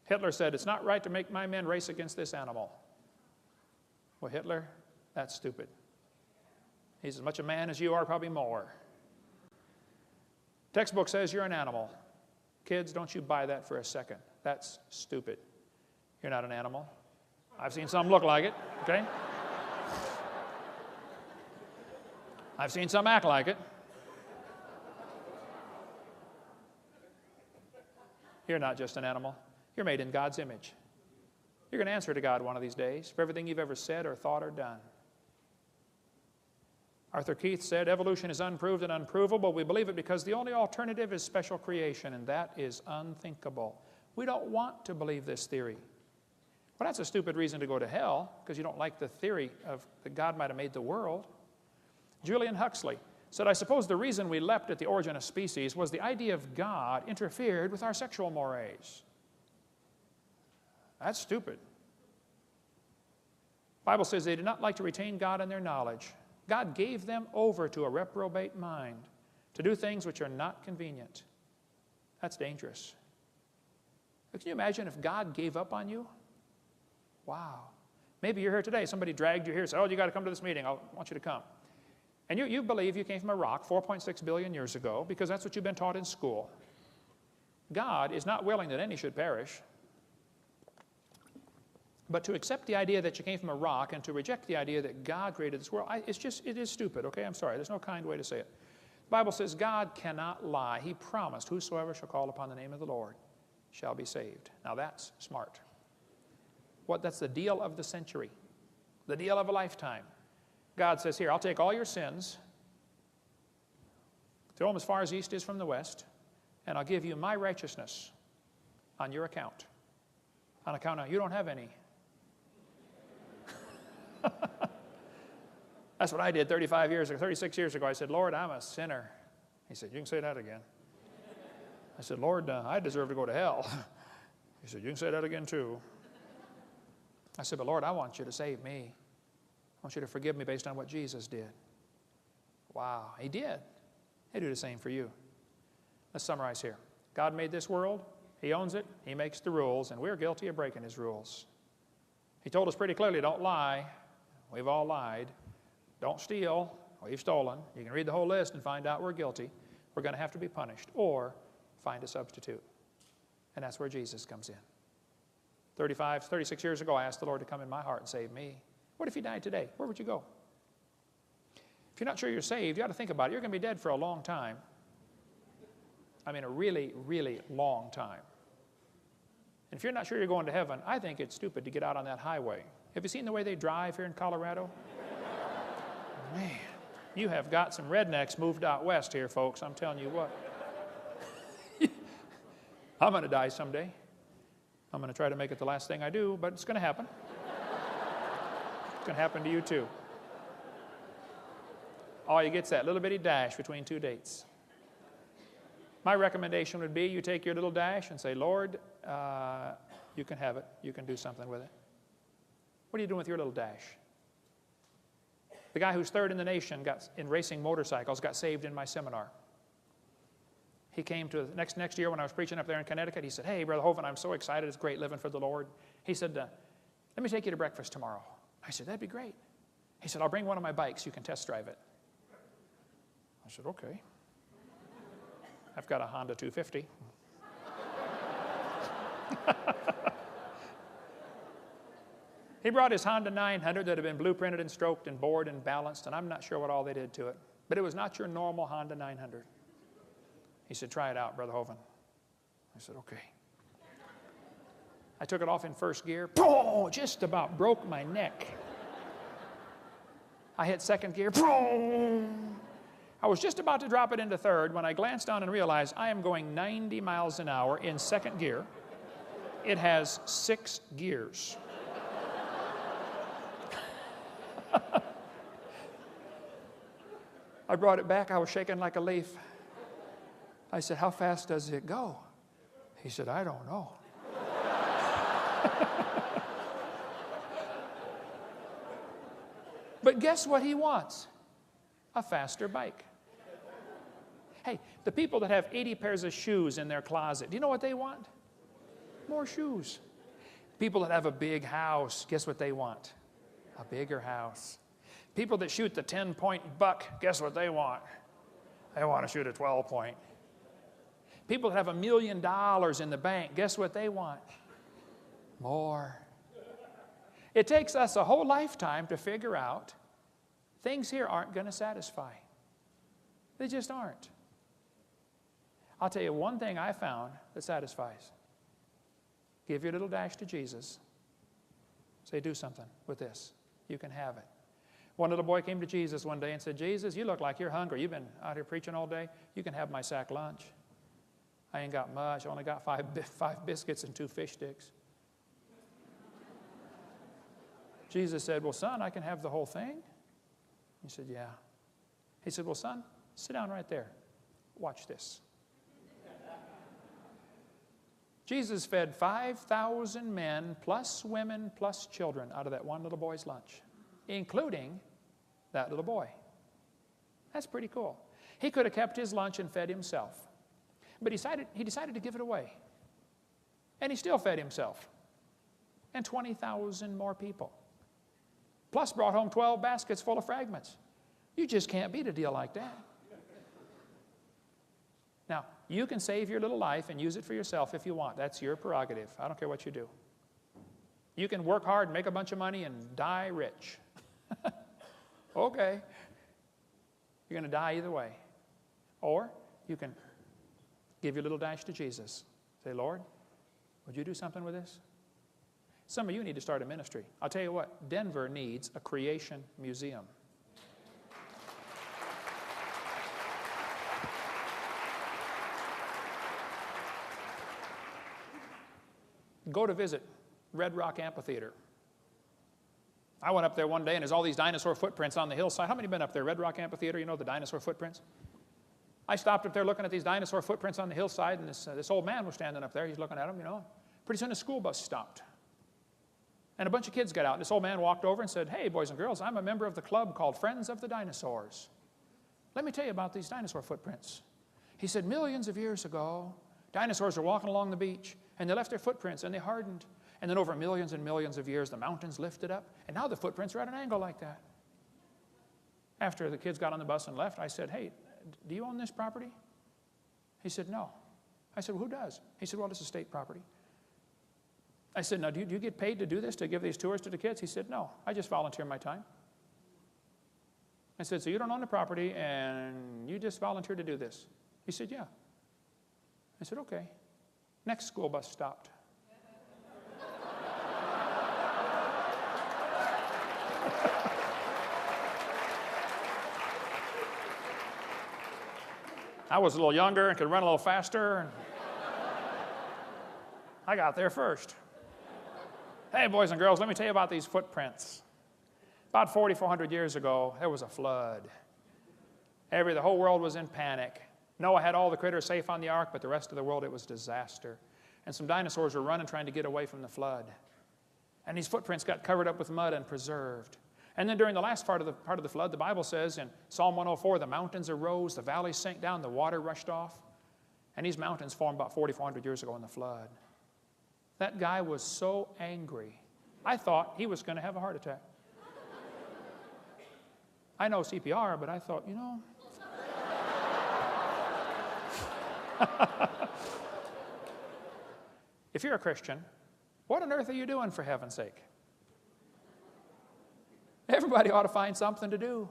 Hitler said, it's not right to make my men race against this animal. Well, Hitler, that's stupid. He's as much a man as you are, probably more. Textbook says you're an animal. Kids, don't you buy that for a second. That's stupid. You're not an animal. I've seen some look like it, okay? I've seen some act like it. You're not just an animal. You're made in God's image. You're going to answer to God one of these days for everything you've ever said or thought or done. Arthur Keith said, evolution is unproved and unprovable. We believe it because the only alternative is special creation, and that is unthinkable. We don't want to believe this theory. Well, that's a stupid reason to go to hell, because you don't like the theory of that God might have made the world. Julian Huxley said, I suppose the reason we leapt at the origin of species was the idea of God interfered with our sexual mores. That's stupid. The Bible says they did not like to retain God in their knowledge. God gave them over to a reprobate mind to do things which are not convenient. That's dangerous. But can you imagine if God gave up on you? Wow. Maybe you're here today. Somebody dragged you here and said, oh, you got to come to this meeting. I want you to come. And you believe you came from a rock 4.6 billion years ago because that's what you've been taught in school. God is not willing that any should perish. But to accept the idea that you came from a rock and to reject the idea that God created this world, it is stupid, okay? I'm sorry. There's no kind way to say it. The Bible says God cannot lie. He promised, whosoever shall call upon the name of the Lord shall be saved. Now that's smart. That's the deal of the century, the deal of a lifetime. God says, here, I'll take all your sins, throw them as far as east is from the west, and I'll give you my righteousness on your account. On account of you don't have any. That's what I did 36 years ago. I said, Lord, I'm a sinner. He said, you can say that again. I said, Lord, I deserve to go to hell. He said, you can say that again too. I said, but Lord, I want you to save me. I want you to forgive me based on what Jesus did. Wow, he did. He'll do the same for you. Let's summarize here. God made this world. He owns it. He makes the rules, and we're guilty of breaking his rules. He told us pretty clearly, don't lie. We've all lied. Don't steal. We've stolen. You can read the whole list and find out we're guilty. We're going to have to be punished or find a substitute. And that's where Jesus comes in. 36 years ago, I asked the Lord to come in my heart and save me. What if he died today? Where would you go? If you're not sure you're saved, you ought to think about it. You're going to be dead for a long time. I mean, a really, really long time. And if you're not sure you're going to heaven, I think it's stupid to get out on that highway. Have you seen the way they drive here in Colorado? Man, you have got some rednecks moved out west here, folks. I'm telling you what. I'm going to die someday. I'm going to try to make it the last thing I do, but it's going to happen. It's going to happen to you too. All you get's that little bitty dash between two dates. My recommendation would be you take your little dash and say, Lord, you can have it. You can do something with it. What are you doing with your little dash? The guy who's third in the nation in racing motorcycles got saved in my seminar. He came to next year when I was preaching up there in Connecticut. He said, hey, Brother Hovind, I'm so excited. It's great living for the Lord. He said, let me take you to breakfast tomorrow. I said, that'd be great. He said, I'll bring one of my bikes. You can test drive it. I said, okay. I've got a Honda 250. He brought his Honda 900 that had been blueprinted and stroked and bored and balanced, and I'm not sure what all they did to it. But it was not your normal Honda 900. He said, try it out, Brother Hovind. I said, okay. I took it off in first gear. Boom! Just about broke my neck. I hit second gear. Boom! I was just about to drop it into third when I glanced down and realized I am going 90 miles an hour in second gear. It has 6 gears. I brought it back. I was shaking like a leaf. I said, how fast does it go? He said, I don't know. But guess what he wants? A faster bike. Hey, the people that have 80 pairs of shoes in their closet, do you know what they want? More shoes. People that have a big house, guess what they want? A bigger house. People that shoot the 10-point buck, guess what they want? They want to shoot a 12-point. People that have $1 million in the bank, guess what they want? More. It takes us a whole lifetime to figure out things here aren't going to satisfy. They just aren't. I'll tell you one thing I found that satisfies. Give your little dash to Jesus. Say, do something with this. You can have it. One little boy came to Jesus one day and said, Jesus, you look like you're hungry. You've been out here preaching all day. You can have my sack lunch. I ain't got much. I only got five biscuits and 2 fish sticks. Jesus said, well, son, I can have the whole thing. He said, yeah. He said, well, son, sit down right there. Watch this. Jesus fed 5,000 men, plus women, plus children out of that one little boy's lunch, including that little boy. That's pretty cool. He could have kept his lunch and fed himself, but he decided to give it away. And he still fed himself and 20,000 more people, plus brought home 12 baskets full of fragments. You just can't beat a deal like that. Now, you can save your little life and use it for yourself if you want. That's your prerogative. I don't care what you do. You can work hard, make a bunch of money, and die rich. Okay. You're going to die either way. Or you can give your little dash to Jesus. Say, Lord, would you do something with this? Some of you need to start a ministry. I'll tell you what, Denver needs a creation museum. Go to visit Red Rock Amphitheater. I went up there one day and there's all these dinosaur footprints on the hillside. How many have been up there? Red Rock Amphitheater, you know the dinosaur footprints? I stopped up there looking at these dinosaur footprints on the hillside, and this old man was standing up there. He's looking at them, you know. Pretty soon a school bus stopped. And a bunch of kids got out. And this old man walked over and said, hey, boys and girls, I'm a member of the club called Friends of the Dinosaurs. Let me tell you about these dinosaur footprints. He said, millions of years ago, dinosaurs were walking along the beach, and they left their footprints, and they hardened. And then over millions and millions of years, the mountains lifted up, and now the footprints are at an angle like that. After the kids got on the bus and left, I said, hey, do you own this property? He said, no. I said, well, who does? He said, well, this is state property. I said, now, do you get paid to do this, to give these tours to the kids? He said, no, I just volunteer my time. I said, so you don't own the property, and you just volunteer to do this? He said, yeah. I said, okay. Next school bus stopped. I was a little younger and could run a little faster. And I got there first. Hey, boys and girls, let me tell you about these footprints. About 4,400 years ago, there was a flood. The whole world was in panic. Noah had all the critters safe on the ark, but the rest of the world, it was disaster. And some dinosaurs were running, trying to get away from the flood. And these footprints got covered up with mud and preserved. And then during the last part of the flood, the Bible says in Psalm 104, the mountains arose, the valleys sank down, the water rushed off. And these mountains formed about 4,400 years ago in the flood. That guy was so angry, I thought he was going to have a heart attack. I know CPR, but I thought, you know. If you're a Christian, what on earth are you doing, for heaven's sake? Everybody ought to find something to do.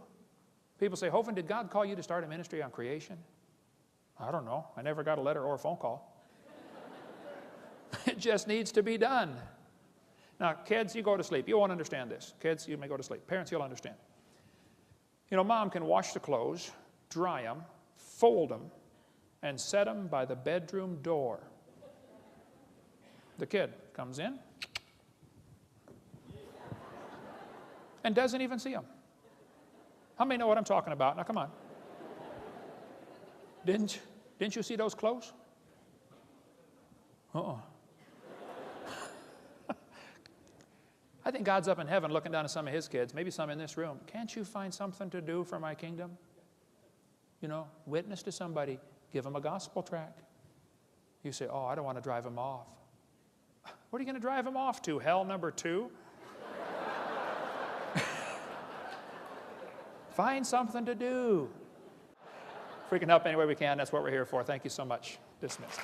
People say, Hovind, did God call you to start a ministry on creation? I don't know. I never got a letter or a phone call. It just needs to be done. Now, kids, you go to sleep. You won't understand this. Kids, you may go to sleep. Parents, you'll understand. You know, mom can wash the clothes, dry them, fold them, and set them by the bedroom door. The kid comes in and doesn't even see them. How many know what I'm talking about? Now, come on. Didn't you see those clothes? Uh-uh. I think God's up in heaven looking down at some of his kids, maybe some in this room. Can't you find something to do for my kingdom? You know, witness to somebody. Give them a gospel tract. You say, oh, I don't want to drive them off. What are you going to drive them off to? Hell number 2? Find something to do. If we can help any way we can, that's what we're here for. Thank you so much. Dismissed.